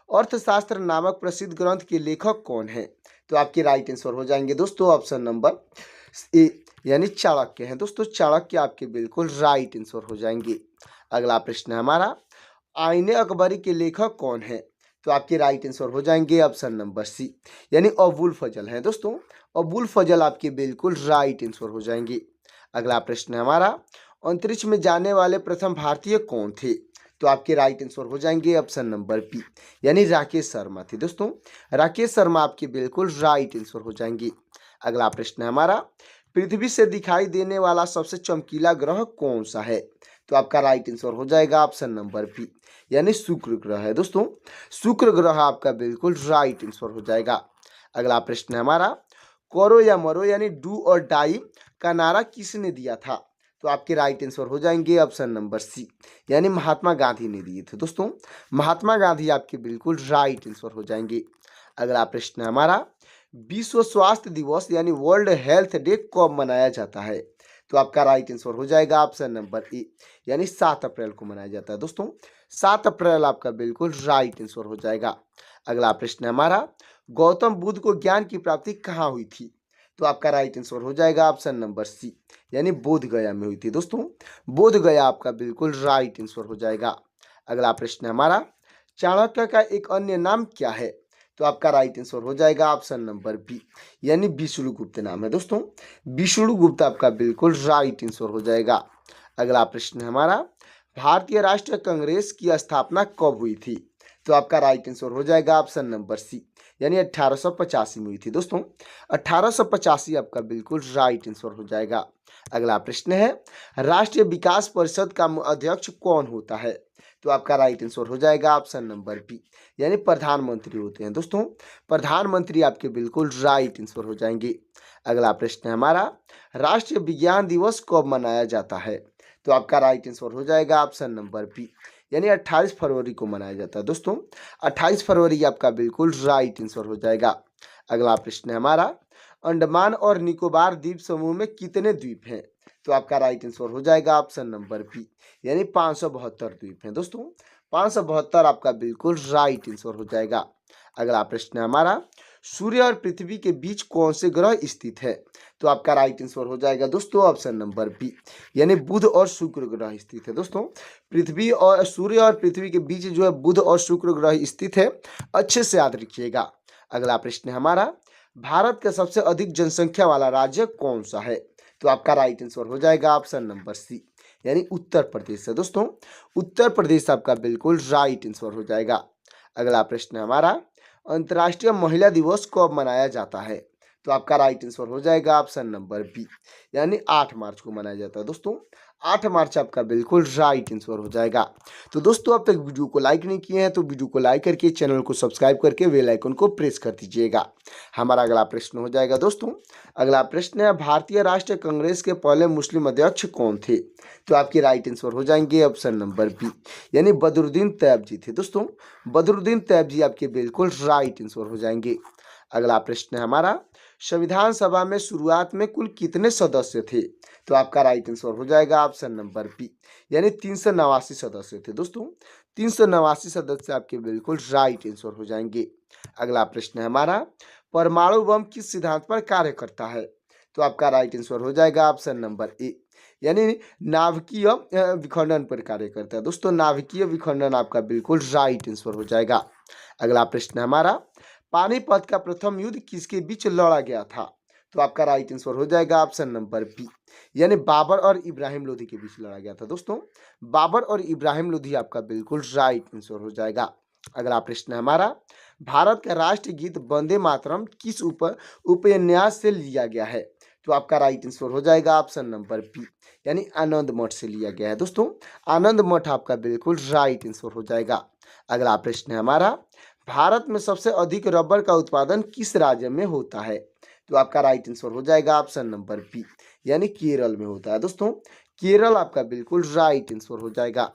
अर्थशास्त्र नामक प्रसिद्ध ग्रंथ के लेखक कौन है? तो आपके राइट आंसर हो जाएंगे दोस्तों ऑप्शन नंबर ए, यानी चाणक्य हैं दोस्तों। चाणक्य आपके बिल्कुल राइट आंसर हो जाएंगे। अगला प्रश्न है हमारा, आईने अकबरी के लेखक कौन है? तो आपके राइट आंसर हो जाएंगे ऑप्शन नंबर सी, यानी अबुल फजल हैं दोस्तों। अबुल फजल आपके बिल्कुल राइट आंसर हो जाएंगे। अगला प्रश्न है हमारा, अंतरिक्ष में जाने वाले प्रथम भारतीय कौन थे? तो आपके राइट आंसर हो जाएंगे ऑप्शन नंबर बी, यानी राकेश शर्मा थे दोस्तों। राकेश शर्मा आपके बिल्कुल राइट आंसर हो जाएंगे। अगला प्रश्न है हमारा, पृथ्वी से दिखाई देने वाला सबसे चमकीला ग्रह कौन सा है? तो आपका राइट आंसर हो जाएगा ऑप्शन नंबर बी, यानी शुक्र ग्रह है दोस्तों। शुक्र ग्रह आपका बिल्कुल राइट आंसर हो जाएगा। अगला प्रश्न है हमारा, करो या मरो यानी डू और डाई का नारा किसने दिया था? तो आपके राइट आंसर हो जाएंगे ऑप्शन नंबर सी, यानी महात्मा गांधी ने दिए थे दोस्तों। महात्मा गांधी आपके बिल्कुल राइट आंसर हो जाएंगे। अगला प्रश्न है हमारा, विश्व स्वास्थ्य दिवस यानी वर्ल्ड हेल्थ डे कब मनाया जाता है? तो आपका राइट आंसर हो जाएगा ऑप्शन नंबर ए, यानी 7 अप्रैल को मनाया जाता है दोस्तों। 7 अप्रैल आपका बिल्कुल राइट आंसर हो जाएगा। अगला प्रश्न है हमारा, गौतम बुद्ध को ज्ञान की प्राप्ति कहाँ हुई थी? तो आपका राइट आंसर हो जाएगा ऑप्शन नंबर सी, यानी बोध गया में हुई थी दोस्तों। बोध गया आपका बिल्कुल राइट आंसर हो जाएगा। अगला प्रश्न है हमारा, चाणक्य का एक अन्य नाम क्या है? तो आपका राइट आंसर हो जाएगा ऑप्शन नंबर बी, यानी विष्णुगुप्त नाम है दोस्तों। विष्णुगुप्त आपका बिल्कुल राइट आंसर हो जाएगा। अगला प्रश्न है हमारा, भारतीय राष्ट्रीय कांग्रेस की स्थापना कब हुई थी? तो आपका राइट आंसर हो जाएगा ऑप्शन नंबर सी, यानी 1885 में हुई थी दोस्तों। 1885 आपका बिल्कुल राइट आंसर हो जाएगा। अगला प्रश्न है, राष्ट्रीय विकास परिषद का अध्यक्ष कौन होता है? तो आपका राइट आंसर हो जाएगा ऑप्शन नंबर बी, यानी प्रधानमंत्री होते हैं दोस्तों। प्रधानमंत्री आपके बिल्कुल राइट आंसर हो जाएंगे। अगला प्रश्न है हमारा, राष्ट्रीय विज्ञान दिवस कब मनाया जाता है? तो आपका राइट आंसर हो जाएगा ऑप्शन नंबर बी, यानी 28 फरवरी को मनाया जाता है दोस्तों। 28 फरवरी आपका बिल्कुल राइट आंसर हो जाएगा। अगला प्रश्न है हमारा, अंडमान और निकोबार द्वीप समूह में कितने द्वीप हैं? तो आपका राइट आंसर हो जाएगा ऑप्शन नंबर बी, यानी 572 द्वीप हैं दोस्तों। 572 आपका बिल्कुल राइट आंसर हो जाएगा। अगला प्रश्न है हमारा, सूर्य और पृथ्वी के बीच कौन से ग्रह स्थित है? तो आपका राइट आंसर हो जाएगा दोस्तों ऑप्शन नंबर बी, यानी बुध और शुक्र ग्रह स्थित है दोस्तों। पृथ्वी और सूर्य और पृथ्वी के बीच जो है बुध और शुक्र ग्रह स्थित है, अच्छे से याद रखिएगा। अगला प्रश्न है हमारा, भारत का सबसे अधिक जनसंख्या वाला राज्य कौन सा है? तो आपका राइट आंसर हो जाएगा ऑप्शन नंबर सी, यानी उत्तर प्रदेश है दोस्तों। उत्तर प्रदेश आपका बिल्कुल राइट आंसर हो जाएगा। अगला प्रश्न है हमारा, अंतर्राष्ट्रीय महिला दिवस कब मनाया जाता है? तो आपका राइट आंसर हो जाएगा ऑप्शन नंबर बी, यानी 8 मार्च को मनाया जाता है दोस्तों। 8 मार्च आपका बिल्कुल राइट आंसर हो जाएगा। तो दोस्तों अब तक वीडियो को लाइक नहीं किए हैं तो वीडियो को लाइक करके चैनल को सब्सक्राइब करके बेल आइकन को प्रेस कर दीजिएगा। हमारा अगला प्रश्न हो जाएगा दोस्तों। अगला प्रश्न है, भारतीय राष्ट्रीय कांग्रेस के पहले मुस्लिम अध्यक्ष कौन थे? तो आपके राइट आंसर हो जाएंगे ऑप्शन नंबर बी, यानी बदरुद्दीन तैयब जी थे दोस्तों। बदरुद्दीन तैयब जी आपके बिल्कुल राइट आंसर हो जाएंगे। अगला प्रश्न है हमारा, संविधान सभा में शुरुआत में कुल कितने सदस्य थे? तो आपका राइट आंसर हो जाएगा ऑप्शन नंबर बी, यानी 389 सदस्य थे दोस्तों। 389 सदस्य आपके बिल्कुल राइट आंसर हो जाएंगे। अगला प्रश्न है हमारा, परमाणु बम किस सिद्धांत पर कार्य करता है? तो आपका राइट आंसर हो जाएगा ऑप्शन नंबर ए, यानी नाभिकीय विखंडन पर कार्य करता है दोस्तों। नाभिकीय विखंडन आपका बिल्कुल राइट आंसर हो जाएगा। अगला प्रश्न है हमारा, पानीपत का प्रथम युद्ध किसके बीच लड़ा गया था? तो आपका राइट आंसर हो जाएगा ऑप्शन नंबर बी, यानी बाबर और इब्राहिम लोधी के बीच लड़ा गया था दोस्तों। बाबर और इब्राहिम लोधी आपका बिल्कुल राइट आंसर हो जाएगा। अगला प्रश्न है हमारा, भारत का राष्ट्रीय गीत वंदे मातरम किस उपन्यास से लिया गया है? तो आपका राइट आंसर हो जाएगा ऑप्शन नंबर बी, यानी आनंद मठ से लिया गया है दोस्तों। आनंद मठ आपका बिल्कुल राइट आंसर हो जाएगा। अगला प्रश्न है हमारा, भारत में सबसे अधिक रबर का उत्पादन किस राज्य में होता है? तो आपका राइट आंसर हो जाएगा ऑप्शन नंबर बी, यानी केरल में होता है दोस्तों। केरल आपका बिल्कुल राइट आंसर हो जाएगा।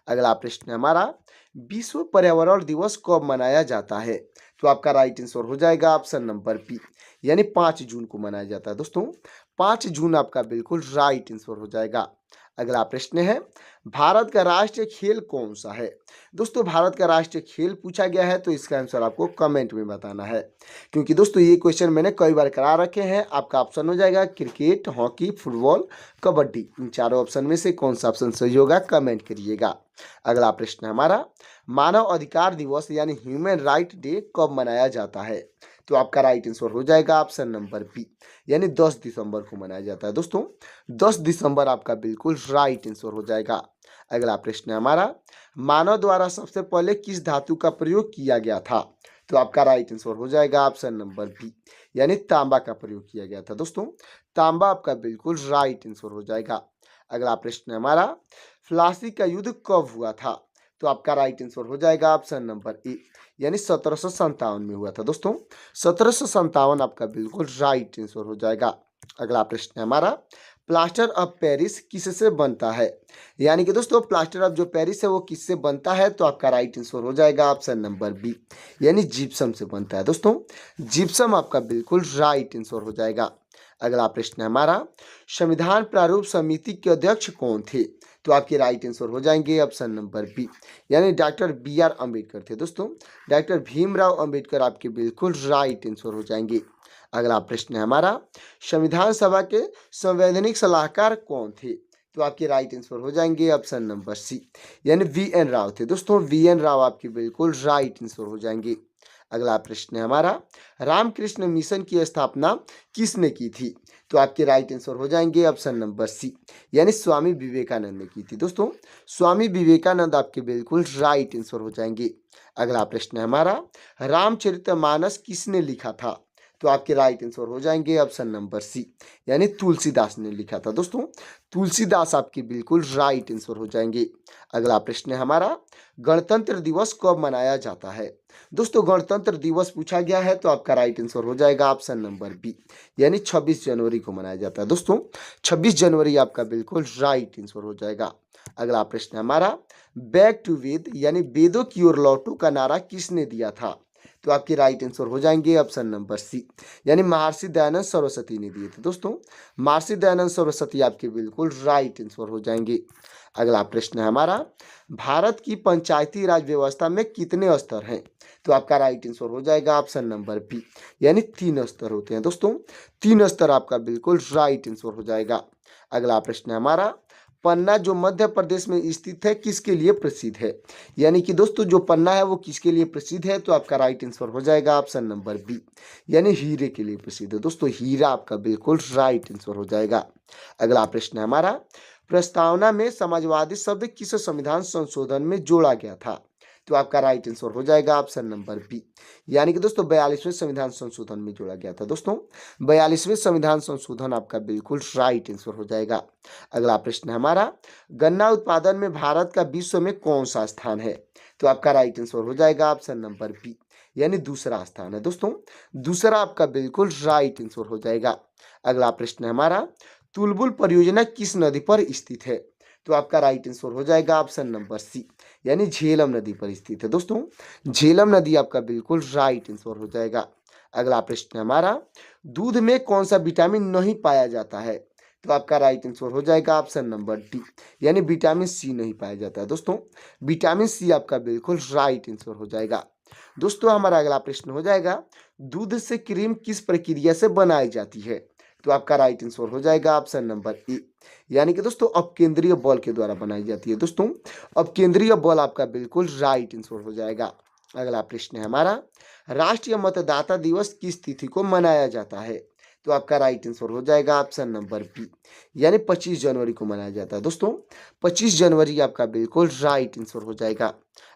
अगला प्रश्न है हमारा, विश्व पर्यावरण दिवस कब मनाया जाता है? तो आपका राइट आंसर हो जाएगा ऑप्शन नंबर बी, यानी 5 जून को मनाया जाता है। दोस्तों 5 जून आपका बिल्कुल राइट आंसर हो जाएगा। अगला प्रश्न है, भारत का राष्ट्रीय खेल कौन सा है? दोस्तों भारत का राष्ट्रीय खेल पूछा गया है, तो इसका आंसर आपको कमेंट में बताना है, क्योंकि दोस्तों ये क्वेश्चन मैंने कई बार करा रखे हैं। आपका ऑप्शन हो जाएगा क्रिकेट, हॉकी, फुटबॉल, कबड्डी। इन चारों ऑप्शन में से कौन सा ऑप्शन सही होगा कमेंट करिएगा। अगला प्रश्न है हमारा, मानव अधिकार दिवस यानी ह्यूमन राइट डे कब मनाया जाता है? तो आपका राइट आंसर हो जाएगा ऑप्शन नंबर बी, यानी 10 दिसंबर को मनाया जाता है। दोस्तों 10 दिसंबर आपका बिल्कुल राइट आंसर हो जाएगा। अगला प्रश्न है हमारा, मानव द्वारा सबसे पहले किस धातु का प्रयोग किया गया था? तो आपका राइट आंसर हो जाएगा ऑप्शन नंबर बी, यानी तांबा का प्रयोग किया गया था। दोस्तों तांबा आपका बिल्कुल राइट आंसर हो जाएगा। अगला प्रश्न है हमारा, प्लासी का युद्ध कब हुआ था? तो आपका राइट आंसर हो जाएगा ऑप्शन नंबर ए, यानी 1757 में हुआ था। दोस्तों 1757 आपका बिल्कुल राइट आंसर हो जाएगा। अगला प्रश्न है हमारा, प्लास्टर ऑफ पेरिस किससे बनता है? यानी कि दोस्तों प्लास्टर ऑफ जो पेरिस है वो किससे बनता है? तो आपका राइट आंसर हो जाएगा ऑप्शन नंबर बी, यानी जिप्सम से बनता है। दोस्तों जिप्सम आपका बिल्कुल राइट आंसर हो जाएगा। अगला प्रश्न है हमारा, संविधान प्रारूप समिति के अध्यक्ष कौन थे? तो आपके राइट आंसर हो जाएंगे ऑप्शन नंबर बी, यानी डॉक्टर बी आर अम्बेडकर थे। दोस्तों डॉक्टर भीमराव अम्बेडकर आपके बिल्कुल राइट आंसर हो जाएंगे। अगला प्रश्न है हमारा, संविधान सभा के संवैधानिक सलाहकार कौन थे? तो आपके राइट आंसर हो जाएंगे ऑप्शन नंबर सी, यानी वी एन राव थे। दोस्तों वी एन राव आपके बिल्कुल राइट आंसर हो जाएंगे। अगला प्रश्न है हमारा, रामकृष्ण मिशन की स्थापना किसने की थी? तो आपके राइट आंसर हो जाएंगे ऑप्शन नंबर सी, यानी स्वामी विवेकानंद ने की थी। दोस्तों स्वामी विवेकानंद आपके बिल्कुल राइट आंसर हो जाएंगे। अगला प्रश्न है हमारा, रामचरितमानस किसने लिखा था? तो आपके राइट आंसर हो जाएंगे ऑप्शन नंबर सी, यानी तुलसीदास ने लिखा था। दोस्तों तुलसीदास आपके बिल्कुल राइट आंसर हो जाएंगे। अगला प्रश्न है हमारा, गणतंत्र दिवस कब मनाया जाता है? दोस्तों गणतंत्र दिवस पूछा गया है, तो आपका राइट आंसर हो जाएगा ऑप्शन नंबर बी, यानी 26 जनवरी को मनाया जाता है। दोस्तों 26 जनवरी आपका बिल्कुल राइट आंसर हो जाएगा। अगला प्रश्न है हमारा, बैक टू वेद यानी वेदों की ओर लौटो का नारा किसने दिया था? तो आपके राइट आंसर हो जाएंगे ऑप्शन नंबर सी, यानी महर्षि दयानंद सरस्वती ने दिए थे। दोस्तों महर्षि दयानंद सरस्वती आपके बिल्कुल राइट आंसर हो जाएंगे। अगला प्रश्न है हमारा, भारत की पंचायती राज व्यवस्था में कितने स्तर हैं? तो आपका राइट आंसर हो जाएगा ऑप्शन नंबर बी, यानी 3 स्तर होते हैं। दोस्तों 3 स्तर आपका बिल्कुल राइट आंसर हो जाएगा। अगला प्रश्न है हमारा, पन्ना जो मध्य प्रदेश में स्थित है किसके लिए प्रसिद्ध है? यानी कि दोस्तों जो पन्ना है वो किसके लिए प्रसिद्ध है? तो आपका राइट आंसर हो जाएगा ऑप्शन नंबर बी, यानी हीरे के लिए प्रसिद्ध है। दोस्तों हीरा आपका बिल्कुल राइट आंसर हो जाएगा। अगला प्रश्न है हमारा, प्रस्तावना में समाजवादी शब्द किस संविधान संशोधन में जोड़ा गया था? तो आपका राइट आंसर हो जाएगा ऑप्शन नंबर बी, यानी कि दोस्तों 42वें संविधान संशोधन में जोड़ा गया था। दोस्तों 42वें संविधान संशोधन आपका बिल्कुल राइट आंसर हो जाएगा। अगला प्रश्न है हमारा, गन्ना उत्पादन में भारत का विश्व में कौन सा स्थान है? तो आपका राइट आंसर हो जाएगा ऑप्शन नंबर बी, यानी दूसरा स्थान है। दोस्तों दूसरा आपका बिल्कुल राइट आंसर हो जाएगा। अगला प्रश्न है हमारा, तुलबुल परियोजना किस नदी पर स्थित है? तो आपका राइट आंसर हो जाएगा ऑप्शन नंबर सी, यानी झेलम नदी पर स्थित है। दोस्तों झेलम नदी आपका बिल्कुल राइट आंसर हो जाएगा। अगला प्रश्न है हमारा, दूध में कौन सा विटामिन नहीं पाया जाता है? तो आपका राइट आंसर हो जाएगा ऑप्शन नंबर डी, यानी विटामिन सी नहीं पाया जाता है। दोस्तों विटामिन सी आपका बिल्कुल राइट आंसर हो जाएगा। दोस्तों हमारा अगला प्रश्न हो जाएगा, दूध से क्रीम किस प्रक्रिया से बनाई जाती है? तो आपका राइट आंसर हो जाएगा ऑप्शन नंबर ए, यानी कि दोस्तों अपकेंद्रीय बल के द्वारा बनाई जाती है। दोस्तों अपकेंद्रीय बल आपका बिल्कुल राइट आंसर हो जाएगा। अगला प्रश्न है हमारा, राष्ट्रीय मतदाता दिवस किस तिथि को मनाया जाता है? तो आपका राइट आंसर हो जाएगा ऑप्शन नंबर बी, यानी 25 जनवरी को मनाया जाता है। दोस्तों 25 जनवरी आपका बिल्कुल राइट आंसर हो जाएगा।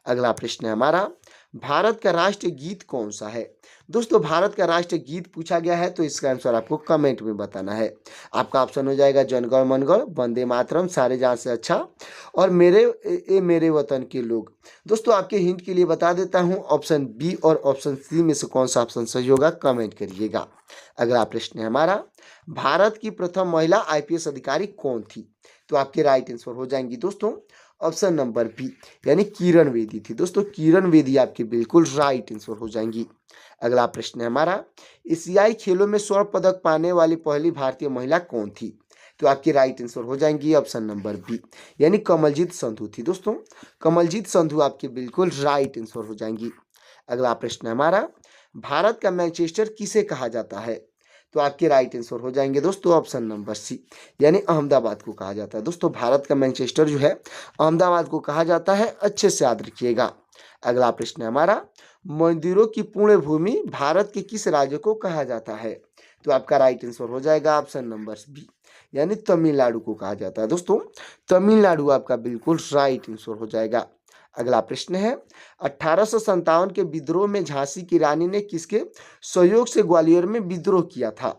अगला प्रश्न है हमारा, भारत का राष्ट्रीय गीत कौन सा है? दोस्तों भारत का राष्ट्रीय गीत पूछा गया है, तो इसका आंसर आपको कमेंट में बताना है। आपका ऑप्शन हो जाएगा जनगण मनगढ़, वंदे मातरम, सारे जहां से अच्छा, और मेरे वतन के लोग। दोस्तों आपके हिंट के लिए बता देता हूं, ऑप्शन बी और ऑप्शन सी में से कौन सा ऑप्शन सही होगा कमेंट करिएगा। अगला प्रश्न है हमारा, भारत की प्रथम महिला IPS अधिकारी कौन थी? तो आपके राइट आंसर हो जाएंगी दोस्तों ऑप्शन नंबर बी, यानी किरण बेदी थी। दोस्तों किरण बेदी आपकी बिल्कुल राइट आंसर हो जाएंगी। अगला प्रश्न है हमारा, एशियाई खेलों में स्वर्ण पदक पाने वाली पहली भारतीय महिला कौन थी? तो आपकी राइट आंसर हो जाएंगी ऑप्शन नंबर बी, यानी कमलजीत संधू थी। दोस्तों कमलजीत संधू आपकी बिल्कुल राइट आंसर हो जाएंगी। अगला प्रश्न है हमारा, भारत का मैनचेस्टर किसे कहा जाता है? तो आपके राइट आंसर हो जाएंगे दोस्तों ऑप्शन नंबर सी, यानी अहमदाबाद को कहा जाता है। दोस्तों भारत का मैनचेस्टर जो है अहमदाबाद को कहा जाता है, अच्छे से याद रखिएगा। अगला प्रश्न है हमारा, मंदिरों की पुण्य भूमि भारत के किस राज्य को कहा जाता है? तो आपका राइट आंसर हो जाएगा ऑप्शन नंबर बी, यानी तमिलनाडु को कहा जाता है। दोस्तों तमिलनाडु आपका बिल्कुल राइट आंसर हो जाएगा। अगला प्रश्न है, 1857 के विद्रोह में झांसी की रानी ने किसके सहयोग से ग्वालियर में विद्रोह किया था?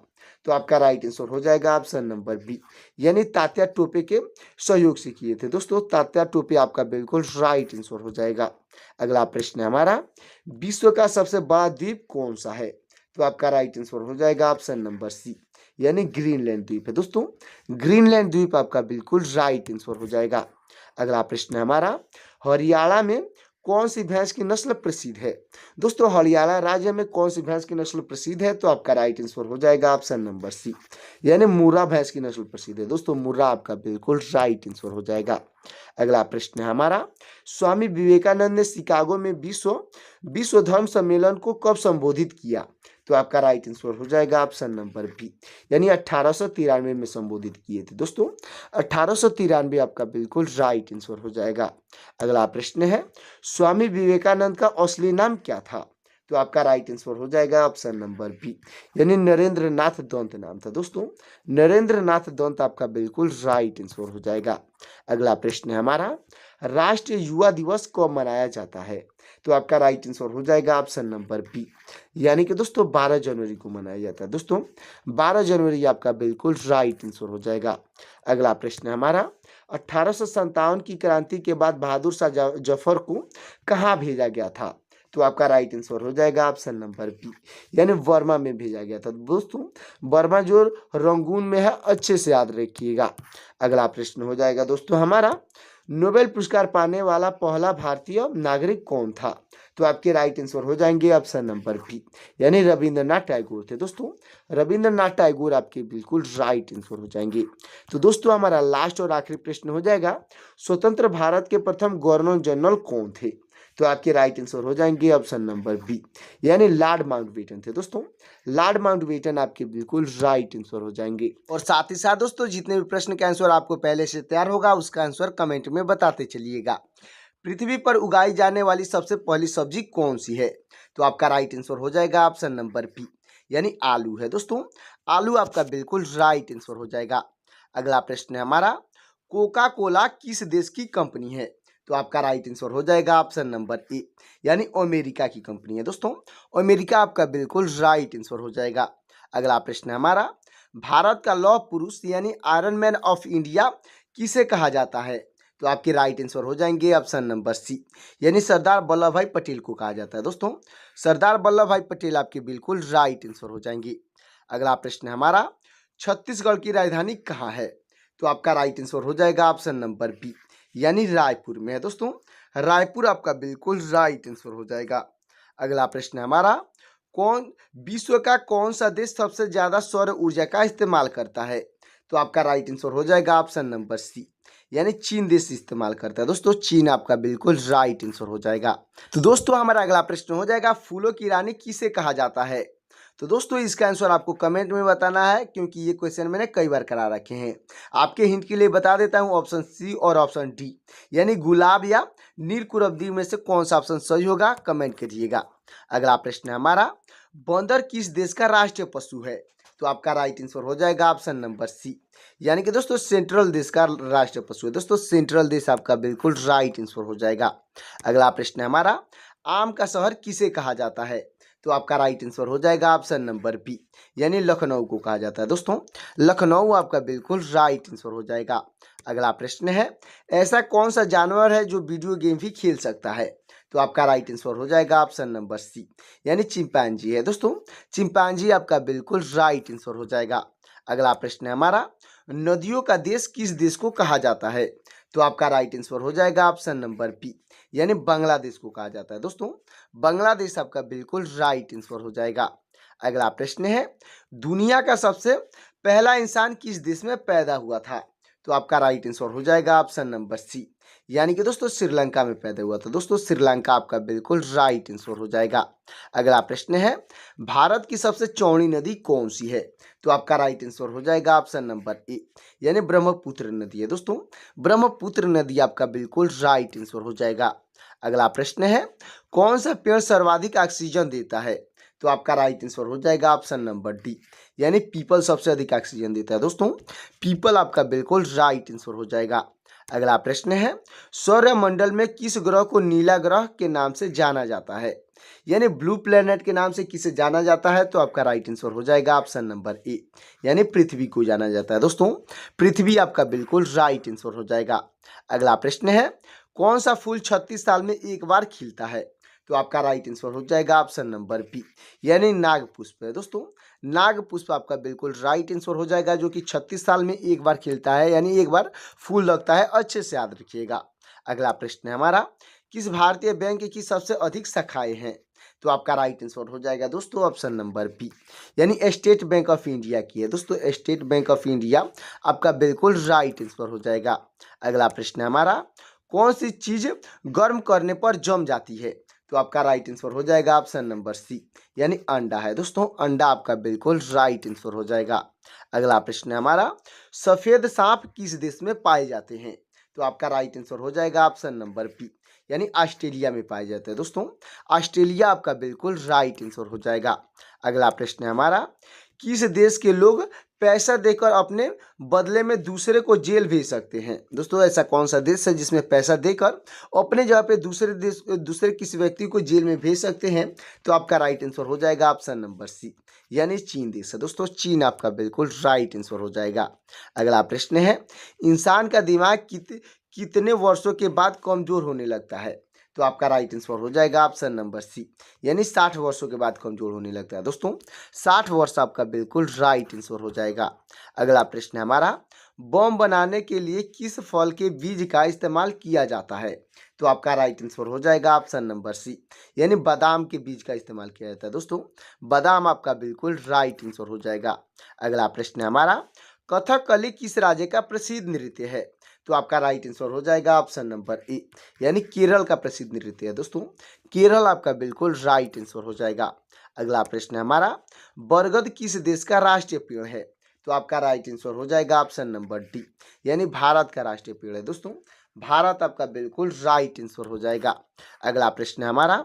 तो आपका राइट आंसर हो जाएगा ऑप्शन नंबर बी, यानी तात्या टोपे के सहयोग से किए थे। दोस्तों तात्या टोपे आपका बिल्कुल राइट आंसर हो जाएगा। अगला प्रश्न है हमारा, विश्व का सबसे बड़ा द्वीप कौन सा है? तो आपका राइट आंसर हो जाएगा ऑप्शन नंबर सी, यानी ग्रीनलैंड द्वीप है। दोस्तों ग्रीनलैंड द्वीप आपका बिल्कुल राइट आंसर हो जाएगा। अगला प्रश्न है हमारा, हरियाणा में कौन सी भैंस की नस्ल प्रसिद्ध है? दोस्तों हरियाणा राज्य में कौन सी भैंस की नस्ल प्रसिद्ध है? तो आपका राइट आंसर हो जाएगा ऑप्शन नंबर सी, यानी मुर्रा भैंस की नस्ल प्रसिद्ध है। दोस्तों मुर्रा आपका बिल्कुल राइट आंसर हो जाएगा। अगला प्रश्न है हमारा, स्वामी विवेकानंद ने शिकागो में विश्व धर्म सम्मेलन को कब संबोधित किया? तो आपका राइट आंसर हो जाएगा ऑप्शन नंबर बी, यानी 1893 में संबोधित किए थे। दोस्तों 1893 आपका बिल्कुल राइट आंसर हो जाएगा। अगला प्रश्न है, स्वामी विवेकानंद का असली नाम क्या था? तो आपका राइट आंसर हो जाएगा ऑप्शन नंबर बी, यानी नरेंद्र नाथ दंत नाम था। दोस्तों नरेंद्र नाथ दंत आपका बिल्कुल राइट आंसर हो जाएगा। अगला प्रश्न है हमारा, राष्ट्रीय युवा दिवस कब मनाया जाता है? तो आपका राइट आंसर हो जाएगा ऑप्शन नंबर बी, यानी कि दोस्तों 12 जनवरी को मनाया जाता है। दोस्तों 12 जनवरी आपका बिल्कुल राइट आंसर हो जाएगा। अगला प्रश्न है हमारा, 1857 की क्रांति के बाद बहादुर शाह जफर को कहाँ भेजा गया था? तो आपका राइट आंसर हो जाएगा ऑप्शन नंबर बी, यानी बर्मा में भेजा गया था। दोस्तों बर्मा जो रंगून में है, अच्छे से याद रखिएगा। अगला प्रश्न हो जाएगा दोस्तों हमारा, नोबेल पुरस्कार पाने वाला पहला भारतीय नागरिक कौन था? तो आपके राइट आंसर हो जाएंगे ऑप्शन नंबर बी, यानी रविंद्रनाथ टैगोर थे। दोस्तों रविंद्रनाथ टैगोर आपके बिल्कुल राइट आंसर हो जाएंगे। तो दोस्तों हमारा लास्ट और आखिरी प्रश्न हो जाएगा, स्वतंत्र भारत के प्रथम गवर्नर जनरल कौन थे? तो आपके राइट आंसर हो जाएंगे ऑप्शन नंबर बी, यानी लॉर्ड माउंटबेटन थे। दोस्तों लॉर्ड माउंटबेटन आपके बिल्कुल राइट आंसर हो जाएंगे। और साथ ही साथ दोस्तों जितने भी प्रश्न के आंसर आपको पहले से तैयार होगा उसका आंसर कमेंट में बताते चलिएगा। पृथ्वी पर उगाई जाने वाली सबसे पहली सब्जी कौन सी है? तो आपका राइट आंसर हो जाएगा ऑप्शन नंबर बी, यानी आलू है। दोस्तों आलू आपका बिल्कुल राइट आंसर हो जाएगा। अगला प्रश्न है हमारा, कोका कोला किस देश की कंपनी है? तो आपका राइट आंसर हो जाएगा ऑप्शन नंबर ए, यानी अमेरिका की कंपनी है। दोस्तों अमेरिका आपका बिल्कुल राइट आंसर हो जाएगा। अगला प्रश्न है हमारा, भारत का लौह पुरुष यानी आयरन मैन ऑफ इंडिया किसे कहा जाता है? तो आपके राइट आंसर हो जाएंगे ऑप्शन नंबर सी, यानी सरदार वल्लभ भाई पटेल को कहा जाता है। दोस्तों सरदार वल्लभ भाई पटेल आपके बिल्कुल राइट आंसर हो जाएंगे। अगला प्रश्न है हमारा, छत्तीसगढ़ की राजधानी कहाँ है? तो आपका राइट आंसर हो जाएगा ऑप्शन नंबर बी, यानी रायपुर में है। दोस्तों रायपुर आपका बिल्कुल राइट आंसर हो जाएगा। अगला प्रश्न है हमारा, विश्व का कौन सा देश सबसे ज्यादा सौर ऊर्जा का इस्तेमाल करता है? तो आपका राइट आंसर हो जाएगा ऑप्शन नंबर सी, यानी चीन देश इस्तेमाल करता है। दोस्तों चीन आपका बिल्कुल राइट आंसर हो जाएगा। तो दोस्तों हमारा अगला प्रश्न हो जाएगा, फूलों की रानी किसे कहा जाता है? तो दोस्तों इसका आंसर आपको कमेंट में बताना है, क्योंकि ये क्वेश्चन मैंने कई बार करा रखे हैं। आपके हिंट के लिए बता देता हूँ, ऑप्शन सी और ऑप्शन डी, यानी गुलाब या नीलकुरब्दी में से कौन सा ऑप्शन सही होगा कमेंट करिएगा। अगला प्रश्न है हमारा, बंदर किस देश का राष्ट्रीय पशु है? तो आपका राइट आंसर हो जाएगा ऑप्शन नंबर सी, यानी कि दोस्तों सेंट्रल देश का राष्ट्रीय पशु है। दोस्तों सेंट्रल देश आपका बिल्कुल राइट आंसर हो जाएगा। अगला प्रश्न है हमारा, आम का शहर किसे कहा जाता है? तो आपका राइट आंसर हो जाएगा ऑप्शन नंबर बी, यानी लखनऊ को कहा जाता है। दोस्तों लखनऊ आपका बिल्कुल राइट आंसर हो जाएगा। अगला प्रश्न है, ऐसा कौन सा जानवर है जो वीडियो गेम भी खेल सकता है? तो आपका राइट आंसर हो जाएगा ऑप्शन नंबर सी, यानी चिंपैंजी है। दोस्तों चिंपैंजी आपका बिल्कुल राइट आंसर हो जाएगा। अगला प्रश्न है हमारा, नदियों का देश किस देश को कहा जाता है? तो आपका राइट आंसर हो जाएगा ऑप्शन नंबर बी, यानी बांग्लादेश को कहा जाता है। दोस्तों बांग्लादेश आपका बिल्कुल राइट आंसर हो जाएगा। अगला प्रश्न है, दुनिया का सबसे पहला इंसान किस देश में पैदा हुआ था? तो आपका राइट आंसर हो जाएगा ऑप्शन नंबर सी, यानी कि दोस्तों श्रीलंका में पैदा हुआ था। दोस्तों श्रीलंका आपका बिल्कुल राइट आंसर हो जाएगा। अगला प्रश्न है, भारत की सबसे चौड़ी नदी कौन सी है? तो आपका राइट आंसर हो जाएगा ऑप्शन नंबर ए, यानी ब्रह्मपुत्र नदी है। दोस्तों ब्रह्मपुत्र नदी आपका बिल्कुल राइट आंसर हो जाएगा। अगला प्रश्न है, कौन सा पेड़ सर्वाधिक ऑक्सीजन देता है? तो आपका राइट आंसर हो जाएगा ऑप्शन नंबर डी, यानी पीपल सबसे अधिक ऑक्सीजन देता है। दोस्तों पीपल आपका बिल्कुल राइट आंसर हो जाएगा। अगला प्रश्न है, सौरमंडल में किस ग्रह को नीला ग्रह के नाम से जाना जाता है? यानी ब्लू प्लेनेट के नाम से किसे जाना जाता है? तो आपका राइट आंसर हो जाएगा ऑप्शन नंबर ए, यानी पृथ्वी को जाना जाता है। दोस्तों पृथ्वी आपका बिल्कुल राइट आंसर हो जाएगा। अगला प्रश्न है, कौन सा फूल 36 साल में एक बार खिलता है? तो आपका राइट आंसर हो जाएगा ऑप्शन नंबर बी, यानी नागपुष्प है। दोस्तों नागपुष्प आपका बिल्कुल राइट आंसर हो जाएगा, जो कि 36 साल में एक बार खिलता है, यानी एक बार फूल लगता है। अच्छे से याद रखिएगा। अगला प्रश्न है हमारा, किस भारतीय बैंक की सबसे अधिक शाखाएं हैं? तो आपका राइट आंसर हो जाएगा दोस्तों ऑप्शन नंबर बी, यानी स्टेट बैंक ऑफ इंडिया की है। दोस्तों स्टेट बैंक ऑफ इंडिया आपका बिल्कुल राइट आंसर हो जाएगा। अगला प्रश्न है हमारा, कौन सी चीज गर्म करने पर जम जाती है? तो आपका राइट आंसर हो जाएगा ऑप्शन नंबर सी, यानी अंडा है। दोस्तों अंडा आपका बिल्कुल राइट आंसर हो जाएगा। अगला प्रश्न है हमारा, सफेद सांप किस देश में पाए जाते हैं? तो आपका राइट आंसर हो जाएगा ऑप्शन नंबर बी, यानी ऑस्ट्रेलिया में पाए जाते हैं। दोस्तों ऑस्ट्रेलिया आपका बिल्कुल राइट आंसर हो जाएगा। अगला प्रश्न है हमारा, किस देश के लोग पैसा देकर अपने बदले में दूसरे को जेल भेज सकते हैं? दोस्तों ऐसा कौन सा देश है जिसमें पैसा देकर अपने जगह पे दूसरे किसी व्यक्ति को जेल में भेज सकते हैं? तो आपका राइट आंसर हो जाएगा ऑप्शन नंबर सी, यानी चीन देश है। दोस्तों चीन आपका बिल्कुल राइट आंसर हो जाएगा। अगला प्रश्न है, इंसान का दिमाग कितने वर्षों के बाद कमजोर होने लगता है? तो आपका राइट आंसर हो जाएगा ऑप्शन नंबर सी, यानी 60 वर्षों के बाद कमजोर होने लगता है। दोस्तों 60 वर्ष आपका बिल्कुल राइट आंसर हो जाएगा। अगला प्रश्न है हमारा, बम बनाने के लिए किस फल के बीज का इस्तेमाल किया जाता है? तो आपका राइट आंसर हो जाएगा ऑप्शन नंबर सी, यानी बादाम के बीज का इस्तेमाल किया जाता है। दोस्तों बादाम आपका बिल्कुल राइट आंसर हो जाएगा। अगला प्रश्न है हमारा, कथकली किस राज्य का प्रसिद्ध नृत्य है? तो आपका राइट आंसर हो जाएगा ऑप्शन नंबर ए, यानी केरल का प्रसिद्ध नृत्य है। दोस्तों केरल आपका बिल्कुल राइट आंसर हो जाएगा। अगला प्रश्न है हमारा, बरगद किस देश का राष्ट्रीय पेड़ है? तो आपका राइट आंसर हो जाएगा ऑप्शन नंबर डी, यानी भारत का राष्ट्रीय पेड़ है। दोस्तों भारत आपका बिल्कुल राइट आंसर हो जाएगा। अगला प्रश्न है हमारा,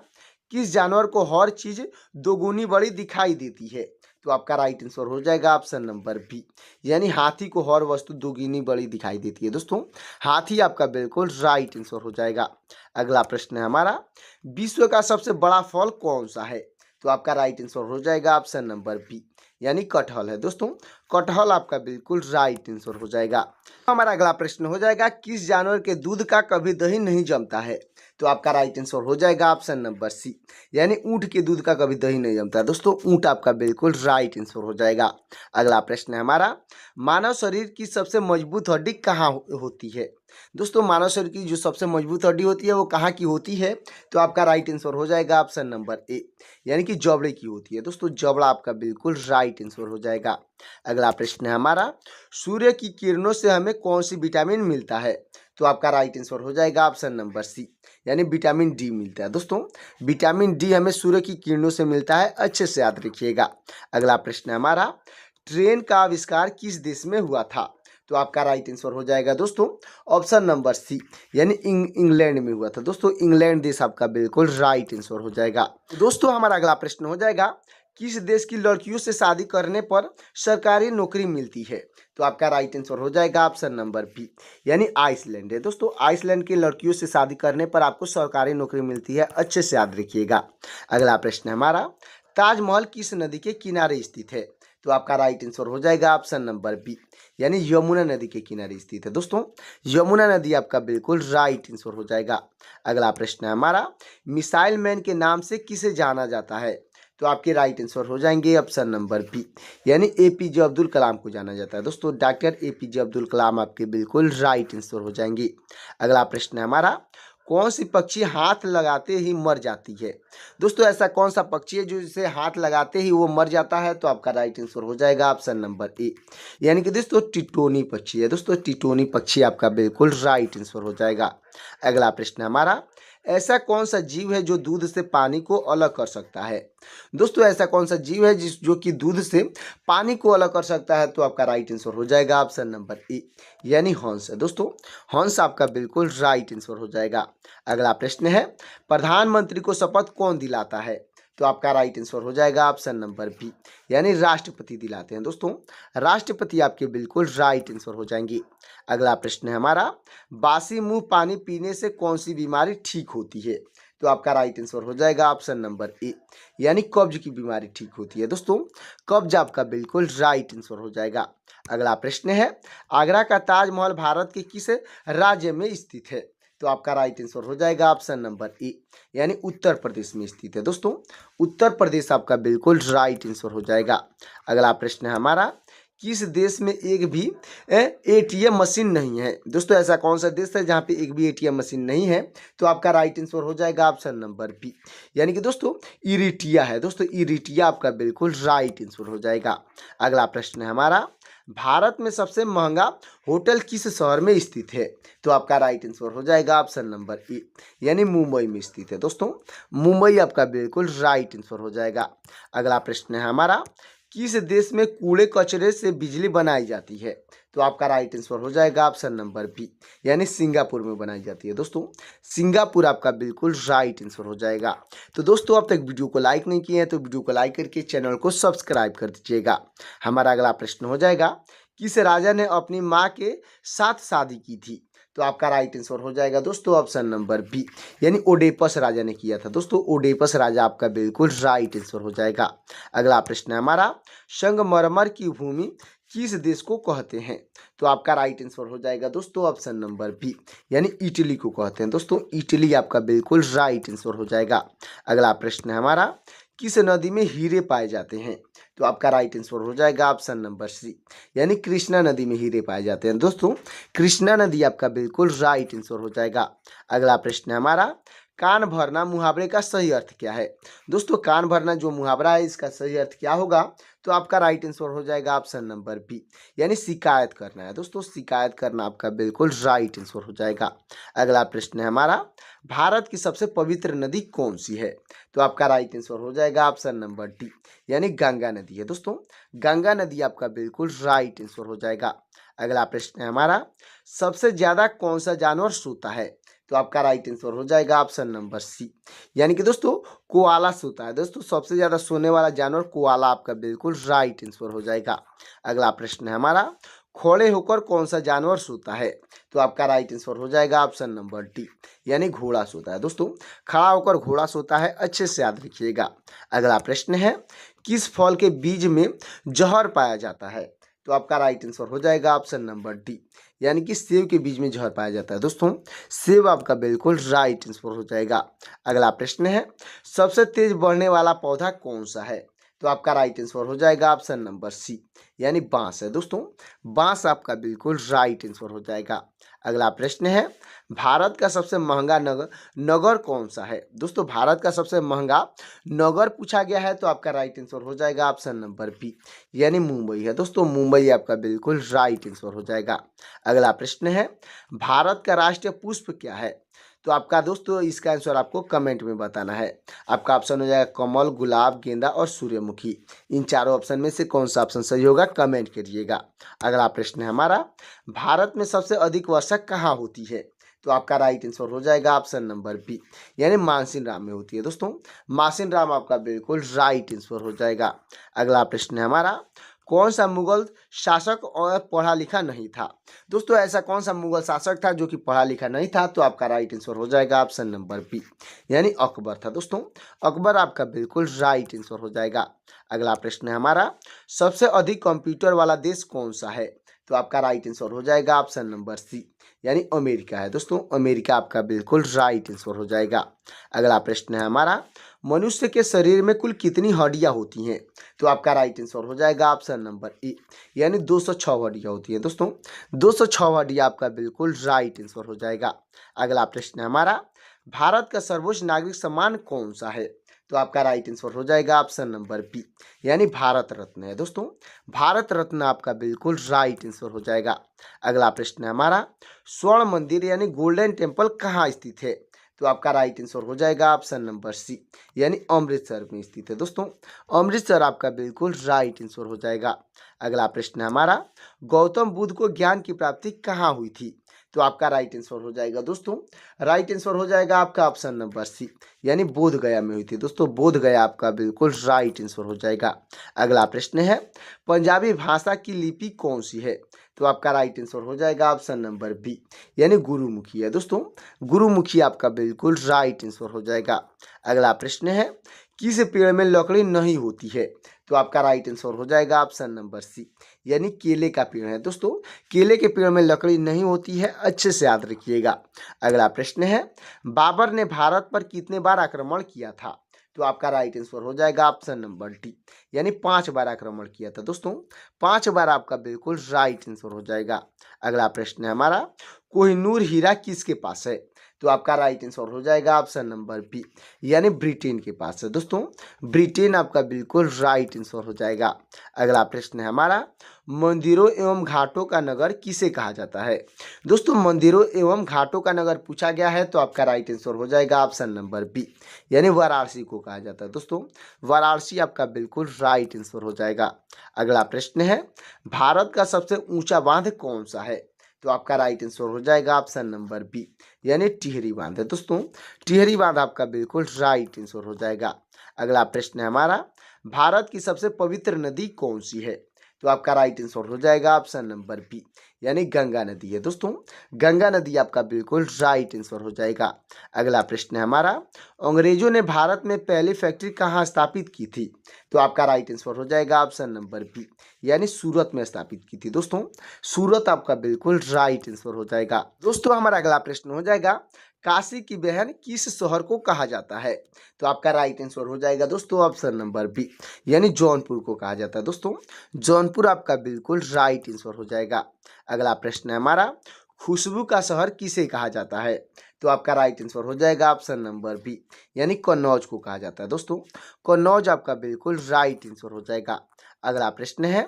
किस जानवर को हर चीज दोगुनी बड़ी दिखाई देती है? तो आपका राइट आंसर हो जाएगा ऑप्शन नंबर बी, यानी हाथी को हर वस्तु दोगुनी बड़ी दिखाई देती है। दोस्तों हाथी आपका बिल्कुल राइट आंसर हो जाएगा। अगला प्रश्न है हमारा, विश्व का सबसे बड़ा फल कौन सा है? तो आपका राइट आंसर हो जाएगा ऑप्शन नंबर बी, यानी कटहल है। दोस्तों कटहल आपका बिल्कुल राइट आंसर हो जाएगा। हमारा अगला प्रश्न हो जाएगा, किस जानवर के दूध का कभी दही नहीं जमता है? तो आपका राइट आंसर हो जाएगा ऑप्शन नंबर सी, यानी ऊंट के दूध का कभी दही नहीं जमता। दोस्तों ऊंट आपका बिल्कुल राइट आंसर हो जाएगा। अगला प्रश्न है हमारा, मानव शरीर की सबसे मजबूत हड्डी कहाँ होती है? दोस्तों मानव शरीर की जो सबसे मजबूत हड्डी होती है वो कहाँ की होती है? तो आपका राइट आंसर हो जाएगा ऑप्शन नंबर ए, यानी कि जबड़े की होती है। दोस्तों जबड़ा आपका बिल्कुल राइट आंसर हो जाएगा। अगला प्रश्न है हमारा, सूर्य की किरणों से हमें कौन सी विटामिन मिलता है? तो आपका राइट आंसर हो जाएगा ऑप्शन नंबर सी, यानी विटामिन डी मिलता है। दोस्तों विटामिन डी हमें सूर्य की किरणों से मिलता है। अच्छे से याद रखिएगा। अगला प्रश्न है हमारा, ट्रेन का आविष्कार किस देश में हुआ था? तो आपका राइट आंसर हो जाएगा दोस्तों ऑप्शन नंबर सी, यानी इंग्लैंड में हुआ था। दोस्तों इंग्लैंड देश आपका बिल्कुल राइट आंसर हो जाएगा। दोस्तों हमारा अगला प्रश्न हो जाएगा, किस देश की लड़कियों से शादी करने पर सरकारी नौकरी मिलती है? तो आपका राइट आंसर हो जाएगा ऑप्शन नंबर बी, यानी आइसलैंड है। दोस्तों आइसलैंड की लड़कियों से शादी करने पर आपको सरकारी नौकरी मिलती है। अच्छे से याद रखिएगा। अगला प्रश्न है हमारा, ताजमहल किस नदी के किनारे स्थित है? तो आपका राइट आंसर हो जाएगा ऑप्शन नंबर बी, यानी यमुना नदी के किनारे स्थित है। दोस्तों यमुना नदी आपका बिल्कुल राइट आंसर हो जाएगा। अगला प्रश्न है हमारा, मिसाइल मैन के नाम से किसे जाना जाता है? तो आपके राइट आंसर हो जाएंगे ऑप्शन नंबर बी, यानी एपीजे अब्दुल कलाम को जाना जाता है। दोस्तों डॉक्टर एपीजे अब्दुल कलाम आपके बिल्कुल राइट आंसर हो जाएंगे। अगला प्रश्न है हमारा, कौन सी पक्षी हाथ लगाते ही मर जाती है? दोस्तों ऐसा कौन सा पक्षी है जो जिसे हाथ लगाते ही वो मर जाता है? तो आपका राइट आंसर हो जाएगा ऑप्शन नंबर ए, यानी कि दोस्तों टिटोनी पक्षी है। दोस्तों टिटोनी पक्षी आपका बिल्कुल राइट आंसर हो जाएगा। अगला प्रश्न हमारा, ऐसा कौन सा जीव है जो दूध से पानी को अलग कर सकता है? दोस्तों ऐसा कौन सा जीव है जो कि दूध से पानी को अलग कर सकता है? तो आपका राइट आंसर हो जाएगा ऑप्शन नंबर ए, यानी हंस है। दोस्तों हंस आपका बिल्कुल राइट आंसर हो जाएगा। अगला प्रश्न है, प्रधानमंत्री को शपथ कौन दिलाता है? तो आपका राइट आंसर हो जाएगा ऑप्शन नंबर बी, यानी राष्ट्रपति दिलाते हैं। दोस्तों राष्ट्रपति आपके बिल्कुल राइट आंसर हो जाएंगे। अगला प्रश्न है हमारा, बासी मुंह पानी पीने से कौन सी बीमारी ठीक होती है? तो आपका राइट आंसर हो जाएगा ऑप्शन नंबर ए, यानी कब्ज की बीमारी ठीक होती है। दोस्तों कब्ज आपका बिल्कुल राइट आंसर हो जाएगा। अगला प्रश्न है, आगरा का ताजमहल भारत के किस राज्य में स्थित है? तो आपका राइट आंसर हो जाएगा ऑप्शन नंबर ए, यानी उत्तर प्रदेश में स्थित है। दोस्तों उत्तर प्रदेश आपका बिल्कुल राइट आंसर हो जाएगा। अगला प्रश्न है हमारा, किस देश में एक भी एटीएम मशीन नहीं है? दोस्तों ऐसा कौन सा देश है जहाँ पे एक भी एटीएम मशीन नहीं है? तो आपका राइट आंसर हो जाएगा ऑप्शन नंबर बी, यानी कि दोस्तों इरिट्रिया है। दोस्तों इरिट्रिया आपका बिल्कुल राइट आंसर हो जाएगा। अगला प्रश्न है हमारा, भारत में सबसे महंगा होटल किस शहर में स्थित है? तो आपका राइट आंसर हो जाएगा ऑप्शन नंबर ए, यानी मुंबई में स्थित है। दोस्तों मुंबई आपका बिल्कुल राइट आंसर हो जाएगा। अगला प्रश्न है हमारा, किस देश में कूड़े कचरे से बिजली बनाई जाती है? तो आपका राइट आंसर हो जाएगा ऑप्शन नंबर बी, यानी सिंगापुर में बनाई जाती है। दोस्तों सिंगापुर आपका बिल्कुल राइट आंसर हो जाएगा। तो दोस्तों अब तक वीडियो को लाइक नहीं किए हैं तो वीडियो को लाइक करके चैनल को सब्सक्राइब कर दीजिएगा। हमारा अगला प्रश्न हो जाएगा, किस राजा ने अपनी माँ के साथ शादी की थी? तो आपका राइट आंसर हो जाएगा दोस्तों ऑप्शन नंबर बी, यानी ओडेपस राजा ने किया था। दोस्तों ओडेपस राजा आपका बिल्कुल राइट आंसर हो जाएगा। अगला प्रश्न है हमारा, संगमरमर की भूमि किस देश को कहते हैं? तो आपका राइट आंसर हो जाएगा दोस्तों ऑप्शन नंबर बी, यानी इटली को कहते हैं। दोस्तों इटली आपका बिल्कुल राइट आंसर हो जाएगा। अगला प्रश्न है हमारा, किस नदी में हीरे पाए जाते हैं? तो आपका राइट आंसर हो जाएगा ऑप्शन नंबर सी, यानी कृष्णा नदी में हीरे पाए जाते हैं। दोस्तों कृष्णा नदी आपका बिल्कुल राइट आंसर हो जाएगा। अगला प्रश्न है हमारा, कान भरना मुहावरे का सही अर्थ क्या है? दोस्तों कान भरना जो मुहावरा है इसका सही अर्थ क्या होगा? तो आपका राइट आंसर हो जाएगा ऑप्शन नंबर बी, यानी शिकायत करना है। दोस्तों शिकायत करना आपका बिल्कुल राइट आंसर हो जाएगा। अगला प्रश्न है हमारा, भारत की सबसे पवित्र नदी कौन सी है? तो आपका राइट आंसर हो जाएगा ऑप्शन नंबर डी, यानी गंगा नदी है। दोस्तों गंगा नदी आपका बिल्कुल राइट आंसर हो जाएगा। अगला प्रश्न है हमारा, सबसे ज्यादा कौन सा जानवर सोता है? तो आपका राइट आंसर हो जाएगा ऑप्शन नंबर सी, यानी कि दोस्तों कोआला सोता है। दोस्तों सबसे ज्यादा सोने वाला जानवर कोआला आपका बिल्कुल राइट आंसर हो जाएगा। अगला प्रश्न है हमारा, खड़े होकर कौन सा जानवर सोता है? तो आपका राइट आंसर हो जाएगा ऑप्शन नंबर डी, यानी घोड़ा सोता है। दोस्तों खड़ा होकर घोड़ा सोता है, अच्छे से याद रखिएगा। अगला प्रश्न है, किस फल के बीज में जहर पाया जाता है? तो आपका राइट आंसर हो जाएगा ऑप्शन नंबर डी, यानी कि सेब के बीज में जहर पाया जाता है। दोस्तों सेब आपका बिल्कुल राइट आंसर हो जाएगा। अगला प्रश्न है, सबसे तेज बढ़ने वाला पौधा कौन सा है? तो आपका राइट आंसर हो जाएगा ऑप्शन नंबर सी, यानी बांस है। दोस्तों बांस आपका बिल्कुल राइट आंसर हो जाएगा। अगला प्रश्न है, भारत का सबसे महंगा नगर कौन सा है? दोस्तों भारत का सबसे महंगा नगर पूछा गया है तो आपका राइट आंसर हो जाएगा ऑप्शन नंबर बी, यानी मुंबई है। दोस्तों मुंबई आपका बिल्कुल राइट आंसर हो जाएगा। अगला प्रश्न है, भारत का राष्ट्रीय पुष्प क्या है? तो आपका दोस्तों इसका आंसर आपको कमेंट में बताना है। आपका ऑप्शन हो जाएगा कमल, गुलाब, गेंदा और सूर्यमुखी। इन चारों ऑप्शन में से कौन सा ऑप्शन सही होगा कमेंट करिएगा। अगला प्रश्न है हमारा, भारत में सबसे अधिक वर्षा कहाँ होती है? तो आपका राइट आंसर हो जाएगा ऑप्शन नंबर बी, यानी मानसीन राम में होती है। दोस्तों मानसीन राम आपका बिल्कुल राइट आंसर हो जाएगा। अगला प्रश्न है हमारा, कौन सा मुगल शासक और पढ़ा लिखा नहीं था? दोस्तों ऐसा कौन सा मुगल शासक था जो कि पढ़ा लिखा नहीं था? तो आपका राइट आंसर हो जाएगा ऑप्शन नंबर बी, यानी अकबर था। दोस्तों अकबर आपका बिल्कुल राइट आंसर हो जाएगा। अगला प्रश्न है हमारा, सबसे अधिक कंप्यूटर वाला देश कौन सा है? तो आपका राइट आंसर हो जाएगा ऑप्शन नंबर सी, यानी अमेरिका है। दोस्तों अमेरिका आपका बिल्कुल राइट आंसर हो जाएगा। अगला प्रश्न है हमारा, मनुष्य के शरीर में कुल कितनी हड्डियां होती हैं? तो आपका राइट आंसर हो जाएगा ऑप्शन नंबर ए, यानी 206 हड्डियां होती हैं दोस्तों। 206 हड्डियां आपका बिल्कुल राइट आंसर हो जाएगा। अगला प्रश्न है हमारा, भारत का सर्वोच्च नागरिक सम्मान कौन सा है? तो आपका राइट आंसर हो जाएगा ऑप्शन नंबर बी, यानी भारत रत्न है दोस्तों। भारत रत्न आपका बिल्कुल राइट आंसर हो जाएगा। अगला प्रश्न है हमारा, स्वर्ण मंदिर यानी गोल्डन टेम्पल कहाँ स्थित है? तो आपका राइट आंसर हो जाएगा ऑप्शन नंबर सी, यानी अमृतसर में स्थित है दोस्तों। अमृतसर आपका बिल्कुल राइट आंसर हो जाएगा। अगला प्रश्न है हमारा, गौतम बुद्ध को ज्ञान की प्राप्ति कहाँ हुई थी? तो आपका राइट आंसर हो जाएगा दोस्तों, राइट आंसर हो जाएगा आपका ऑप्शन नंबर सी, यानी बोध गया में हुई थी दोस्तों। बोध गया आपका बिल्कुल राइट आंसर हो जाएगा। अगला प्रश्न है, पंजाबी भाषा की लिपि कौन सी है? तो आपका राइट आंसर हो जाएगा ऑप्शन नंबर बी, यानी गुरुमुखी है दोस्तों। गुरुमुखी आपका बिल्कुल राइट आंसर हो जाएगा। अगला प्रश्न है, किस पेड़ में लकड़ी नहीं होती है? तो आपका राइट आंसर हो जाएगा ऑप्शन नंबर सी, यानी केले का पेड़ है दोस्तों। केले के पेड़ में लकड़ी नहीं होती है, अच्छे से याद रखिएगा। अगला प्रश्न है, बाबर ने भारत पर कितने बार आक्रमण किया था? तो आपका राइट आंसर हो जाएगा ऑप्शन नंबर डी, यानी 5 बार आक्रमण किया था दोस्तों। 5 बार आपका बिल्कुल राइट आंसर हो जाएगा। अगला प्रश्न है हमारा, कोहिनूर हीरा किसके पास है? तो आपका राइट आंसर हो जाएगा ऑप्शन नंबर बी, यानी ब्रिटेन के पास है दोस्तों। ब्रिटेन आपका बिल्कुल राइट आंसर हो जाएगा। अगला प्रश्न है हमारा, मंदिरों एवं घाटों का नगर किसे कहा जाता है? दोस्तों मंदिरों एवं घाटों का नगर पूछा गया है, तो आपका राइट आंसर हो जाएगा ऑप्शन नंबर बी, यानी वाराणसी को कहा जाता है दोस्तों। वाराणसी आपका बिल्कुल राइट आंसर हो जाएगा। अगला प्रश्न है, भारत का सबसे ऊंचा बांध कौन सा है? तो आपका राइट आंसर हो जाएगा ऑप्शन नंबर बी, यानी टिहरी बांध है दोस्तों। टिहरी बांध आपका बिल्कुल राइट आंसर हो जाएगा। अगला प्रश्न है हमारा, भारत की सबसे पवित्र नदी कौन सी है? तो आपका राइट आंसर हो जाएगा ऑप्शन नंबर बी, यानी गंगा नदी है दोस्तों। गंगा नदी आपका बिल्कुल राइट आंसर हो जाएगा। अगला प्रश्न है हमारा, अंग्रेजों ने भारत में पहली फैक्ट्री कहाँ स्थापित की थी? तो आपका राइट आंसर हो जाएगा ऑप्शन नंबर बी, यानी सूरत में स्थापित की थी दोस्तों। सूरत आपका बिल्कुल राइट आंसर हो जाएगा। दोस्तों हमारा अगला प्रश्न हो जाएगा, काशी की बहन किस शहर को कहा जाता है? तो आपका राइट आंसर हो जाएगा दोस्तों ऑप्शन नंबर बी, यानी जौनपुर को कहा जाता है दोस्तों। जौनपुर आपका बिल्कुल राइट आंसर हो जाएगा। अगला प्रश्न है हमारा, खुशबू का शहर किसे कहा जाता है? तो आपका राइट आंसर हो जाएगा ऑप्शन नंबर बी, यानी कन्नौज को कहा जाता है दोस्तों। कन्नौज आपका बिल्कुल राइट आंसर हो जाएगा। अगला प्रश्न है,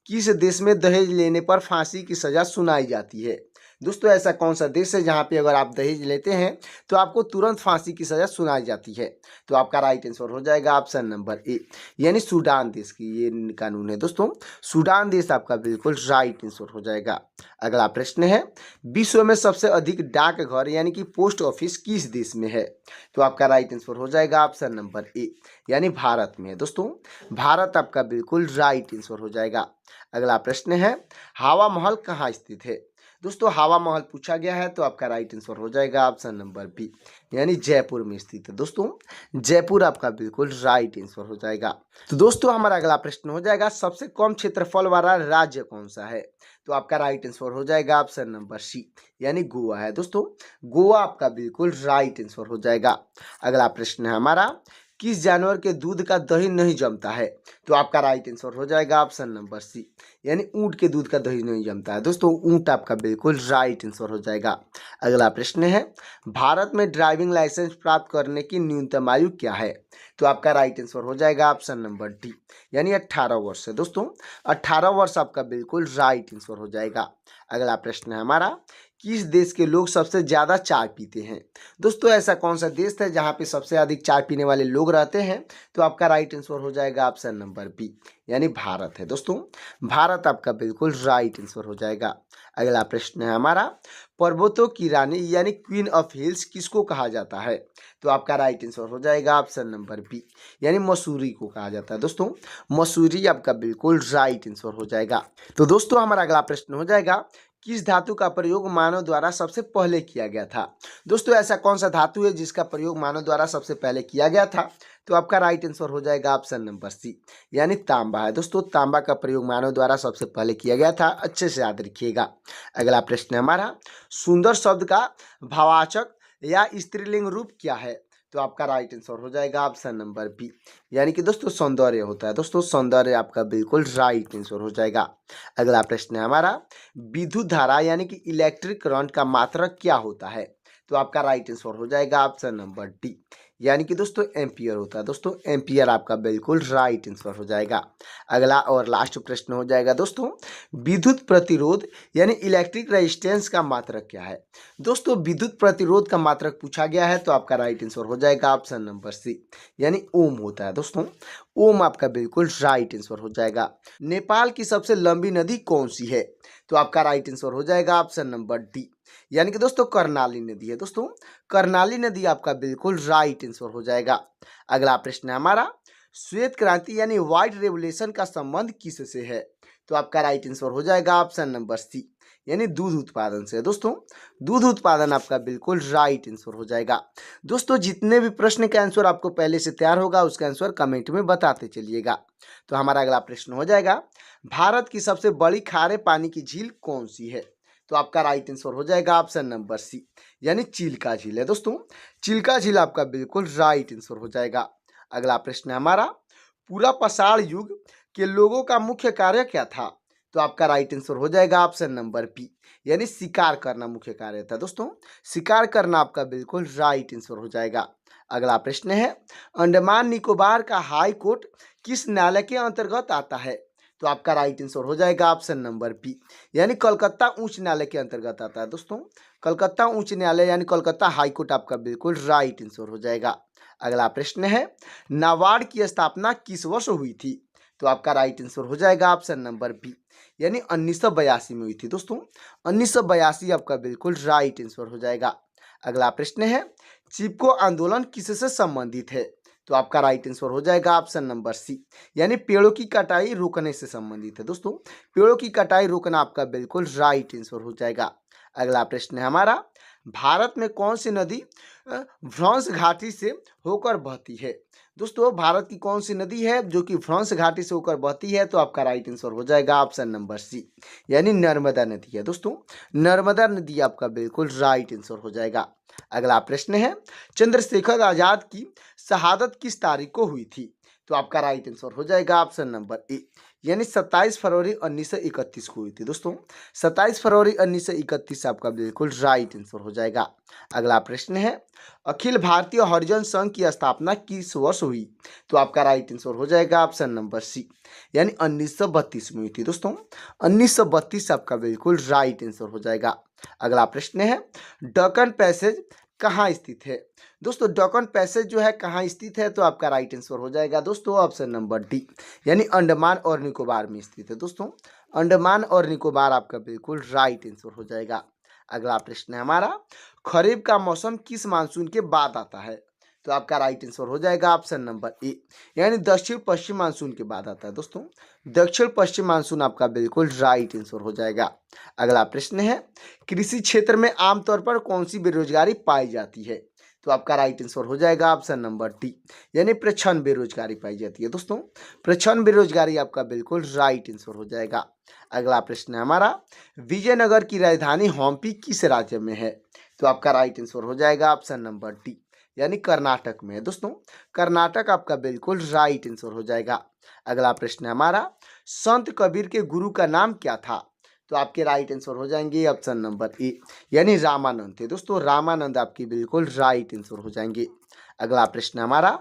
किस देश में दहेज लेने पर फांसी की सजा सुनाई जाती है? दोस्तों ऐसा कौन सा देश है जहां पे अगर आप दहेज लेते हैं तो आपको तुरंत फांसी की सजा सुनाई जाती है? तो आपका राइट आंसर हो जाएगा ऑप्शन नंबर ए, यानी सूडान देश की ये कानून है दोस्तों। सूडान देश आपका बिल्कुल राइट आंसर हो जाएगा। अगला प्रश्न है, विश्व में सबसे अधिक डाकघर यानी कि पोस्ट ऑफिस किस देश में है? तो आपका राइट आंसर हो जाएगा ऑप्शन नंबर ए, यानी भारत में है दोस्तों। भारत आपका बिल्कुल राइट आंसर हो जाएगा। अगला प्रश्न है, हवा महल कहाँ स्थित है? दोस्तों हवा महल पूछा गया है, तो आपका राइट आंसर हो जाएगा ऑप्शन नंबर बी, यानी जयपुर में स्थित है दोस्तों। जयपुर आपका बिल्कुल राइट आंसर हो जाएगा। तो दोस्तों हमारा अगला प्रश्न हो जाएगा, सबसे कम क्षेत्रफल वाला राज्य कौन सा है? तो आपका राइट आंसर हो जाएगा ऑप्शन नंबर सी, यानी गोवा है दोस्तों। गोवा आपका बिल्कुल राइट आंसर हो जाएगा। अगला प्रश्न है हमारा, किस जानवर के दूध का दही नहीं जमता है? तो आपका राइट आंसर हो जाएगा ऑप्शन नंबर सी, यानी ऊंट के दूध का दही नहीं जमता है दोस्तों। ऊंट आपका बिल्कुल राइट आंसर हो जाएगा। अगला प्रश्न है, भारत में ड्राइविंग लाइसेंस प्राप्त करने की न्यूनतम आयु क्या है? तो आपका राइट आंसर हो जाएगा ऑप्शन नंबर डी, यानी 18 वर्ष है दोस्तों। 18 वर्ष आपका बिल्कुल राइट आंसर हो जाएगा। अगला प्रश्न है हमारा, किस देश के लोग सबसे ज़्यादा चाय पीते हैं? दोस्तों ऐसा कौन सा देश है जहाँ पे सबसे अधिक चाय पीने वाले लोग रहते हैं? तो आपका राइट आंसर हो जाएगा ऑप्शन नंबर बी, यानी भारत है दोस्तों। भारत आपका बिल्कुल राइट आंसर हो जाएगा। अगला प्रश्न है हमारा, पर्वतों की रानी यानी क्वीन ऑफ हिल्स किसको कहा जाता है? तो आपका राइट आंसर हो जाएगा ऑप्शन नंबर बी, यानी मसूरी को कहा जाता है दोस्तों। मसूरी आपका बिल्कुल राइट आंसर हो जाएगा। तो दोस्तों हमारा अगला प्रश्न हो जाएगा, किस धातु का प्रयोग मानव द्वारा सबसे पहले किया गया था? दोस्तों ऐसा कौन सा धातु है जिसका प्रयोग मानव द्वारा सबसे पहले किया गया था? तो आपका राइट आंसर हो जाएगा ऑप्शन नंबर सी, यानी तांबा है दोस्तों। तांबा का प्रयोग मानव द्वारा सबसे पहले किया गया था, अच्छे से याद रखिएगा। अगला प्रश्न है हमारा, सुंदर शब्द का भाववाचक या स्त्रीलिंग रूप क्या है? तो आपका राइट आंसर हो जाएगा ऑप्शन नंबर बी, यानी कि दोस्तों सौंदर्य होता है। दोस्तों सौंदर्य आपका बिल्कुल राइट आंसर हो जाएगा। अगला प्रश्न है हमारा, विद्युत धारा यानी कि इलेक्ट्रिक करंट का मात्रक क्या होता है? तो आपका राइट आंसर हो जाएगा ऑप्शन नंबर डी, यानी कि दोस्तों एम्पियर होता है। दोस्तों एम्पियर आपका बिल्कुल राइट आंसर हो जाएगा। अगला और लास्ट प्रश्न हो जाएगा दोस्तों, विद्युत प्रतिरोध यानी इलेक्ट्रिक रेजिस्टेंस का मात्रक क्या है? दोस्तों विद्युत प्रतिरोध का मात्रक पूछा गया है, तो आपका राइट आंसर हो जाएगा ऑप्शन नंबर सी, यानी ओम होता है। दोस्तों ओम आपका बिल्कुल राइट आंसर हो जाएगा। नेपाल की सबसे लंबी नदी कौन सी है? तो आपका राइट आंसर हो जाएगा ऑप्शन नंबर डी, यानी कि दोस्तों कर्णाली नदी है। दोस्तों कर्णाली नदी आपका बिल्कुल राइट आंसर हो जाएगा। अगला प्रश्न है हमारा, श्वेत क्रांति यानी व्हाइट रेवोल्यूशन का संबंध किससे है? तो आपका राइट आंसर हो जाएगा ऑप्शन नंबर सी, यानी दूध उत्पादन से। दोस्तों दूध उत्पादन आपका बिल्कुल राइट आंसर हो जाएगा। दोस्तों जितने भी प्रश्न का आंसर आपको पहले से तैयार होगा उसका आंसर कमेंट में बताते चलिएगा। तो हमारा अगला प्रश्न हो जाएगा, भारत की सबसे बड़ी खारे पानी की झील कौन सी है? तो आपका राइट आंसर हो जाएगा ऑप्शन नंबर सी, यानी चिल्का झील है। दोस्तों चिल्का झील आपका बिल्कुल राइट आंसर हो जाएगा। अगला प्रश्न है हमारा, पूरा पाषाण युग के लोगों का मुख्य कार्य क्या था? तो आपका राइट आंसर हो जाएगा ऑप्शन नंबर बी, यानी शिकार करना मुख्य कार्य था। दोस्तों शिकार करना आपका बिल्कुल राइट आंसर हो जाएगा। अगला प्रश्न है, अंडमान निकोबार का हाई कोर्ट किस न्यायालय के अंतर्गत आता है? तो आपका राइट आंसर हो जाएगा ऑप्शन नंबर बी, यानी कलकत्ता उच्च न्यायालय के अंतर्गत आता है। दोस्तों कलकत्ता उच्च न्यायालय यानी कलकत्ता हाई कोर्ट आपका बिल्कुल राइट आंसर हो जाएगा। अगला प्रश्न है, नाबार्ड की स्थापना किस वर्ष हुई थी? तो आपका राइट आंसर हो जाएगा ऑप्शन नंबर बी, यानी 1982 में हुई थी। दोस्तों 1982 आपका बिल्कुल राइट आंसर हो जाएगा। अगला प्रश्न है, चिपको आंदोलन किससे संबंधित है? तो आपका राइट आंसर हो जाएगा ऑप्शन नंबर सी, यानी पेड़ों की कटाई रोकने से संबंधित है। दोस्तों पेड़ों की कटाई रोकना आपका बिल्कुल राइट आंसर हो जाएगा। अगला प्रश्न है हमारा, भारत में कौन सी नदी भ्रंश घाटी से होकर बहती है? दोस्तों भारत की कौन सी नदी है जो कि भ्रंश घाटी से होकर बहती है? तो आपका राइट आंसर हो जाएगा ऑप्शन नंबर सी, यानी नर्मदा नदी है। दोस्तों नर्मदा नदी आपका बिल्कुल राइट आंसर हो जाएगा। अगला प्रश्न है, चंद्रशेखर आजाद की शहादत किस तारीख को हुई थी? तो आपका राइट आंसर हो जाएगा ऑप्शन नंबर ए, यानी 27 फरवरी 1931 को हुई थी। दोस्तों 27 फरवरी 1931 आपका बिल्कुल राइट आंसर हो जाएगा। अगला प्रश्न है, अखिल भारतीय हरिजन संघ की स्थापना किस वर्ष हुई? तो आपका राइट आंसर हो जाएगा ऑप्शन नंबर सी, यानी 1932 में हुई थी। दोस्तों 1932 आपका बिल्कुल राइट आंसर हो जाएगा। अगला प्रश्न है, डकन पैसेज कहाँ स्थित है? दोस्तों डकन पैसेज जो है कहाँ स्थित है? तो आपका राइट आंसर हो जाएगा दोस्तों ऑप्शन नंबर डी, यानी अंडमान और निकोबार में स्थित है। दोस्तों अंडमान और निकोबार आपका बिल्कुल राइट आंसर हो जाएगा। अगला प्रश्न है हमारा, खरीफ का मौसम किस मानसून के बाद आता है? तो आपका राइट आंसर हो जाएगा ऑप्शन नंबर ए, यानी दक्षिण पश्चिम मानसून के बाद आता है। दोस्तों दक्षिण पश्चिम मानसून आपका बिल्कुल राइट आंसर हो जाएगा। अगला प्रश्न है, कृषि क्षेत्र में आमतौर पर कौन सी बेरोजगारी पाई जाती है? तो आपका राइट आंसर हो जाएगा ऑप्शन नंबर डी, यानी प्रच्छन्न बेरोजगारी पाई जाती है। दोस्तों प्रच्छन्न बेरोजगारी आपका बिल्कुल राइट आंसर हो जाएगा। अगला प्रश्न है हमारा, विजयनगर की राजधानी हम्पी किस राज्य में है? तो आपका राइट आंसर हो जाएगा ऑप्शन नंबर डी, यानी कर्नाटक में है। दोस्तों कर्नाटक आपका बिल्कुल राइट आंसर हो जाएगा। अगला प्रश्न है हमारा, संत कबीर के गुरु का नाम क्या था? तो आपके राइट आंसर हो जाएंगे ऑप्शन नंबर ए, यानी रामानंद थे। दोस्तों रामानंद आपकी बिल्कुल राइट आंसर हो जाएंगे। अगला प्रश्न हमारा,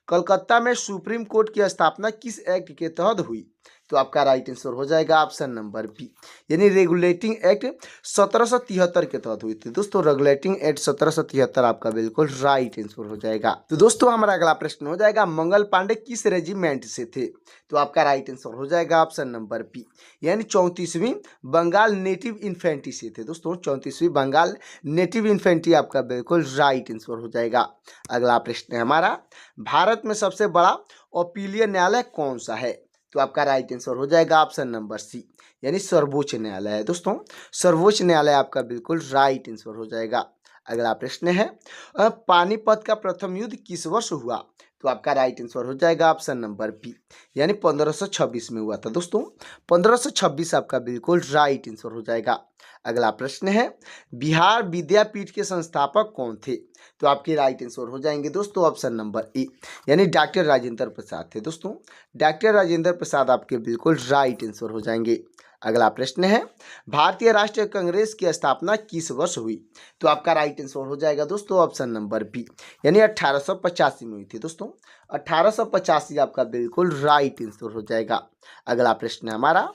कलकत्ता में सुप्रीम कोर्ट की स्थापना किस एक्ट के तहत हुई? तो आपका राइट आंसर हो जाएगा ऑप्शन नंबर बी, यानी रेगुलेटिंग एक्ट 1773 के तहत हुई थी। दोस्तों रेगुलेटिंग एक्ट 1773 आपका बिल्कुल राइट आंसर हो जाएगा। तो दोस्तों हमारा अगला प्रश्न हो जाएगा, मंगल पांडे किस रेजिमेंट से थे? तो आपका राइट आंसर हो जाएगा ऑप्शन नंबर बी, यानी 34वीं बंगाल नेटिव इन्फेंट्री से थे। दोस्तों 34वीं बंगाल नेटिव इन्फेंट्री आपका बिल्कुल राइट आंसर हो जाएगा। अगला प्रश्न है हमारा, भारत में सबसे बड़ा अपीलीय न्यायालय कौन सा है? तो आपका राइट आंसर हो जाएगा ऑप्शन नंबर सी, यानी सर्वोच्च न्यायालय है। दोस्तों सर्वोच्च न्यायालय आपका बिल्कुल राइट आंसर हो जाएगा। अगला प्रश्न है, पानीपत का प्रथम युद्ध किस वर्ष हुआ? तो आपका राइट आंसर हो जाएगा ऑप्शन नंबर बी, यानी 1526 में हुआ था। दोस्तों 1526 आपका बिल्कुल राइट आंसर हो जाएगा। अगला प्रश्न है, बिहार विद्यापीठ के संस्थापक कौन थे? तो आपके राइट आंसर हो जाएंगे दोस्तों ऑप्शन नंबर ए, यानी डॉक्टर राजेंद्र प्रसाद थे। दोस्तों डॉक्टर राजेंद्र प्रसाद आपके बिल्कुल राइट आंसर हो जाएंगे। अगला प्रश्न है, भारतीय राष्ट्रीय कांग्रेस की स्थापना किस वर्ष हुई? तो आपका राइट आंसर हो जाएगा दोस्तों ऑप्शन नंबर बी, यानी 1885 में हुई थी। दोस्तों 1885 आपका बिल्कुल राइट आंसर हो जाएगा। अगला प्रश्न है हमारा,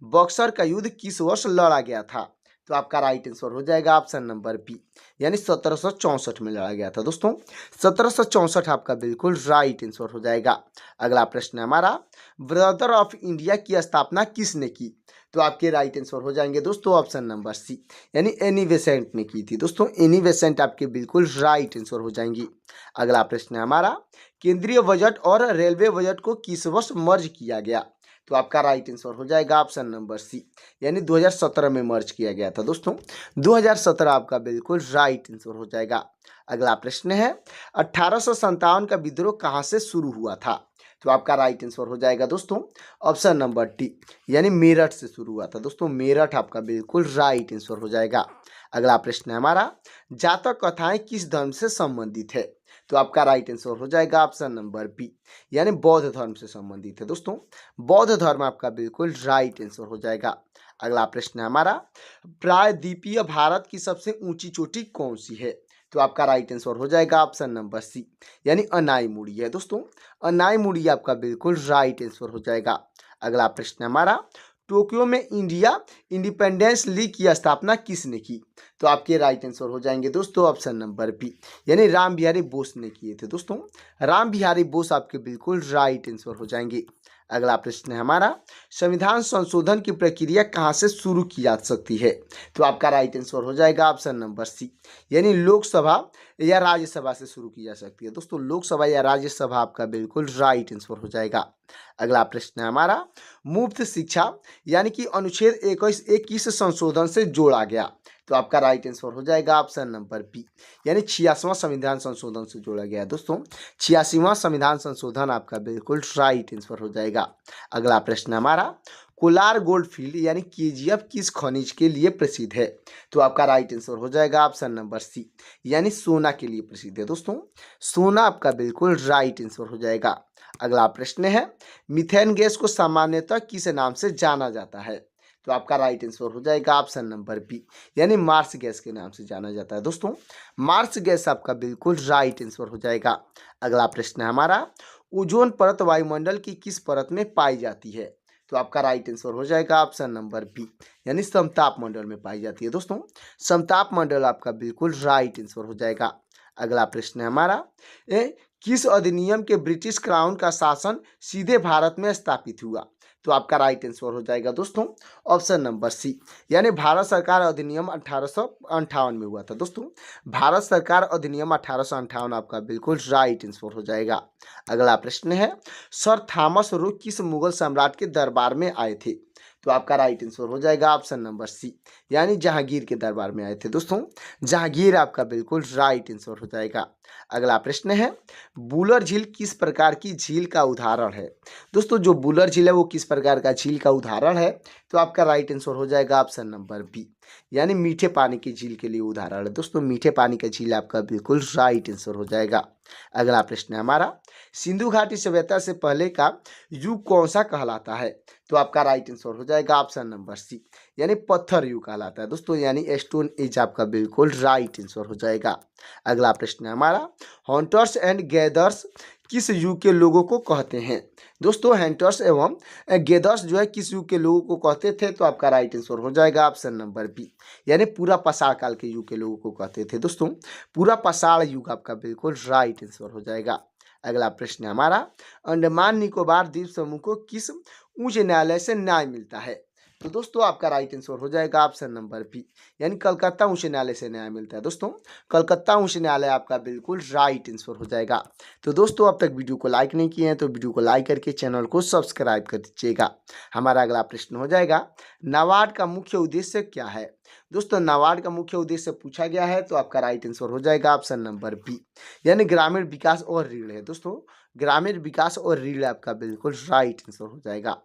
बक्सर का युद्ध किस वर्ष लड़ा गया था? तो आपका राइट आंसर हो जाएगा ऑप्शन नंबर बी, यानी 1764 में लड़ा गया था। दोस्तों 1764 आपका बिल्कुल राइट आंसर हो जाएगा। अगला प्रश्न है हमारा, ब्रदर ऑफ इंडिया की स्थापना किसने की? तो आपके राइट आंसर हो जाएंगे दोस्तों ऑप्शन नंबर सी, यानी एनी बेसेंट ने की थी। दोस्तों एनी बेसेंट आपके बिल्कुल राइट आंसर हो जाएंगी। अगला प्रश्न है हमारा, केंद्रीय बजट और रेलवे बजट को किस वर्ष मर्ज किया गया? तो आपका राइट आंसर हो जाएगा ऑप्शन नंबर सी, यानी 2017 में मर्ज किया गया था। दोस्तों 2017 आपका बिल्कुल राइट आंसर हो जाएगा। अगला प्रश्न है, 1857 का विद्रोह कहाँ से शुरू हुआ था? तो आपका राइट आंसर हो जाएगा दोस्तों ऑप्शन नंबर टी, यानी मेरठ से शुरू हुआ था। दोस्तों मेरठ आपका बिल्कुल राइट आंसर हो जाएगा। अगला प्रश्न है हमारा, जातक कथाएं किस धर्म से संबंधित है? तो आपका राइट आंसर हो जाएगा ऑप्शन नंबर बी, यानी बौद्ध धर्म से संबंधित है। दोस्तों बौद्ध धर्म आपका बिल्कुल राइट आंसर हो जाएगा। अगला प्रश्न है हमारा, प्रायद्वीपीय भारत की सबसे ऊंची चोटी कौन सी है? तो आपका राइट आंसर हो जाएगा ऑप्शन नंबर सी, यानी अनाईमुड़ी है। दोस्तों अनाईमुड़ी आपका बिल्कुल राइट आंसर हो जाएगा। अगला प्रश्न है हमारा, टोक्यो में इंडिया इंडिपेंडेंस लीग की स्थापना किसने की? तो आपके राइट आंसर हो जाएंगे दोस्तों ऑप्शन नंबर बी, यानी राम बिहारी बोस ने किए थे। दोस्तों राम बिहारी बोस आपके बिल्कुल राइट आंसर हो जाएंगे। अगला प्रश्न है हमारा, संविधान संशोधन की प्रक्रिया कहाँ से शुरू की जा सकती है? तो आपका राइट आंसर हो जाएगा ऑप्शन नंबर सी, यानी लोकसभा या राज्यसभा से शुरू की जा सकती है। दोस्तों लोकसभा या राज्यसभा आपका बिल्कुल राइट आंसर हो जाएगा। अगला प्रश्न है हमारा, मुफ्त शिक्षा यानी कि अनुच्छेद 21 संशोधन से जोड़ा गया। तो आपका राइट आंसर हो जाएगा ऑप्शन नंबर बी, यानी 86वां संविधान संशोधन से जोड़ा गया है। दोस्तों 86वां संविधान संशोधन आपका बिल्कुल राइट आंसर हो जाएगा। अगला प्रश्न हमारा, कोलार गोल्ड फील्ड यानी केजीएफ किस खनिज के लिए प्रसिद्ध है? तो आपका राइट आंसर हो जाएगा ऑप्शन नंबर सी, यानी सोना के लिए प्रसिद्ध है। दोस्तों सोना आपका बिल्कुल राइट आंसर हो जाएगा। अगला प्रश्न है, मीथेन गैस को सामान्यतः किस नाम से जाना जाता है? तो आपका राइट आंसर हो जाएगा ऑप्शन नंबर बी, यानी मार्स गैस के नाम से जाना जाता है। दोस्तों मार्स गैस आपका बिल्कुल राइट आंसर हो जाएगा। अगला प्रश्न है हमारा, ओजोन परत वायुमंडल की किस परत में पाई जाती है? तो आपका राइट आंसर हो जाएगा ऑप्शन नंबर बी, यानी समताप मंडल में पाई जाती है। दोस्तों समताप मंडल आपका बिल्कुल राइट आंसर हो जाएगा। अगला प्रश्न है हमारा, किस अधिनियम के ब्रिटिश क्राउन का शासन सीधे भारत में स्थापित हुआ? तो आपका राइट आंसर हो जाएगा दोस्तों ऑप्शन नंबर सी, यानी भारत सरकार अधिनियम 1858 में हुआ था। दोस्तों भारत सरकार अधिनियम 1858 आपका बिल्कुल राइट आंसर हो जाएगा। अगला प्रश्न है, सर थॉमस रो किस मुगल सम्राट के दरबार में आए थे? तो आपका राइट आंसर हो जाएगा ऑप्शन नंबर सी, यानी जहांगीर के दरबार में आए थे। दोस्तों जहांगीर आपका बिल्कुल राइट आंसर हो जाएगा। अगला प्रश्न है, बुलर झील किस प्रकार की झील का उदाहरण है? दोस्तों जो बुलर झील है वो किस प्रकार का झील का उदाहरण है? तो आपका राइट आंसर हो जाएगा ऑप्शन नंबर बी, यानी मीठे पानी की झील के लिए उदाहरण है। दोस्तों मीठे पानी का झील आपका बिल्कुल राइट आंसर हो जाएगा। अगला प्रश्न है हमारा, सिंधु घाटी सभ्यता से पहले का युग कौन सा कहलाता है? तो आपका राइट आंसर हो जाएगा ऑप्शन नंबर सी, यानी पत्थर युग कहलाता है। दोस्तों यानी स्टोन एज आपका बिल्कुल राइट आंसर हो जाएगा। अगला प्रश्न है हमारा, हंटर्स एंड गैदर्स किस युग के लोगों को कहते हैं? दोस्तों हंटर्स एवं गैदर्स जो है किस युग के लोगों को कहते थे? तो आपका राइट आंसर हो जाएगा ऑप्शन नंबर बी, यानी पूरा पाषाण काल के युग के लोगों को कहते थे। दोस्तों पूरा पाषाण युग आपका बिल्कुल राइट आंसर हो जाएगा। अगला प्रश्न है हमारा, अंडमान निकोबार द्वीप समूह को किस उच्च न्यायालय से न्याय मिलता है? तो दोस्तों आपका राइट आंसर हो जाएगा ऑप्शन नंबर बी, यानी कलकत्ता उच्च न्यायालय से न्याय मिलता है। दोस्तों कलकत्ता उच्च न्यायालय आपका बिल्कुल राइट आंसर हो जाएगा। तो दोस्तों अब तक वीडियो को लाइक नहीं किए हैं तो वीडियो को लाइक करके चैनल को सब्सक्राइब कर दीजिएगा। हमारा अगला प्रश्न हो जाएगा, नाबार्ड का मुख्य उद्देश्य क्या है? दोस्तों नाबार्ड का मुख्य उद्देश्य पूछा गया है तो आपका राइट आंसर हो जाएगा ऑप्शन नंबर बी, यानी ग्रामीण विकास और ऋण है। दोस्तों ग्रामीण विकास और ऋण आपका बिल्कुल राइट आंसर हो जाएगा।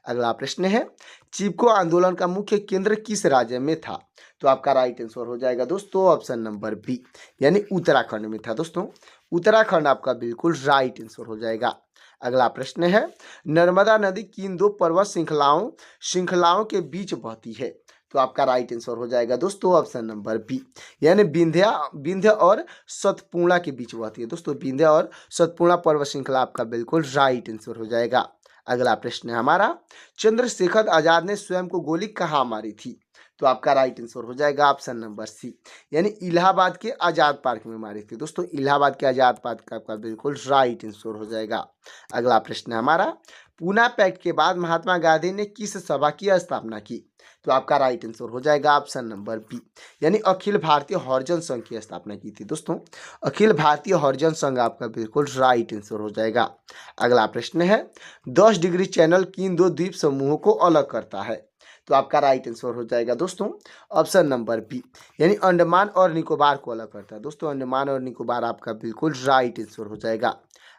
अगला प्रश्न है, चिपको आंदोलन का मुख्य केंद्र किस राज्य में था? तो आपका राइट आंसर हो जाएगा दोस्तों ऑप्शन नंबर बी, यानी उत्तराखंड में था। दोस्तों उत्तराखंड आपका बिल्कुल राइट आंसर हो जाएगा। अगला प्रश्न है, नर्मदा नदी किन दो पर्वत श्रृंखलाओं के बीच बहती है? तो आपका राइट आंसर हो जाएगा दोस्तों ऑप्शन नंबर बी, यानी विंध्य और सतपूर्णा के बीच बहती है। दोस्तों विंध्य और सतपूर्णा पर्वत श्रृंखला आपका बिल्कुल राइट आंसर हो जाएगा। अगला प्रश्न है हमारा, चंद्रशेखर आजाद ने स्वयं को गोली कहाँ मारी थी? तो आपका राइट आंसर हो जाएगा ऑप्शन नंबर सी, यानी इलाहाबाद के आजाद पार्क में मारी थी। दोस्तों इलाहाबाद के आजाद पार्क का आपका बिल्कुल राइट आंसर हो जाएगा। अगला प्रश्न है हमारा, पूना पैक्ट के बाद महात्मा गांधी ने किस सभा की स्थापना की? तो आपका राइट आंसर हो जाएगा ऑप्शन नंबर बी, यानी अखिल भारतीय हरिजन संघ की स्थापना की थी। दोस्तों अखिल भारतीय हरिजन संघ आपका बिल्कुल राइट आंसर हो जाएगा। अगला प्रश्न है, 10 डिग्री चैनल किन दो द्वीप समूहों को अलग करता है? तो आपका राइट आंसर हो जाएगा दोस्तों ऑप्शन नंबर बी, यानी अंडमान और निकोबार को अलग करता है। दोस्तों अंडमान और निकोबार आपका बिल्कुल राइट आंसर हो जाएगा।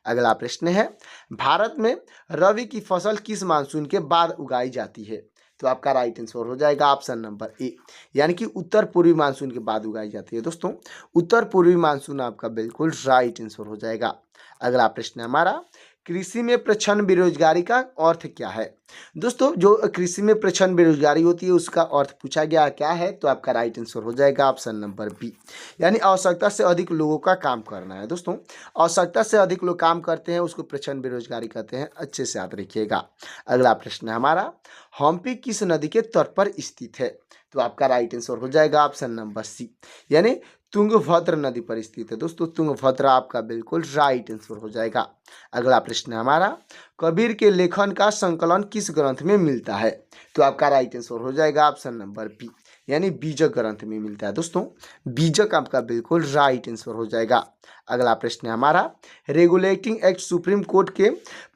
अगला प्रश्न है, भारत में रबी की फसल किस मानसून के बाद उगाई जाती है? तो आपका राइट आंसर हो जाएगा ऑप्शन नंबर ए, यानी कि उत्तर पूर्वी मानसून के बाद उगाई जाती है। दोस्तों उत्तर पूर्वी मानसून आपका बिल्कुल राइट आंसर हो जाएगा। अगला प्रश्न है हमारा, कृषि में प्रच्छन्न बेरोजगारी का अर्थ क्या है? दोस्तों जो कृषि में प्रच्छन्न बेरोजगारी होती है उसका अर्थ पूछा गया क्या है? तो आपका राइट आंसर हो जाएगा ऑप्शन नंबर बी, यानी आवश्यकता से अधिक लोगों का काम करना है। दोस्तों आवश्यकता से अधिक लोग काम करते हैं उसको प्रच्छन्न बेरोजगारी कहते हैं, अच्छे से याद रखिएगा। अगला प्रश्न है हमारा, हम्पी किस नदी के तट पर स्थित है? तो आपका राइट आंसर हो जाएगा ऑप्शन नंबर सी, यानी तुंगभद्र नदी पर स्थित है। दोस्तों तुंगभद्र आपका बिल्कुल राइट आंसर हो जाएगा। अगला प्रश्न है हमारा, कबीर के लेखन का संकलन किस ग्रंथ में मिलता है? तो आपका राइट आंसर हो जाएगा ऑप्शन नंबर बी, यानी बीजक ग्रंथ में मिलता है। दोस्तों बीजक आपका बिल्कुल राइट आंसर हो जाएगा। अगला प्रश्न है हमारा, रेगुलेटिंग एक्ट सुप्रीम कोर्ट के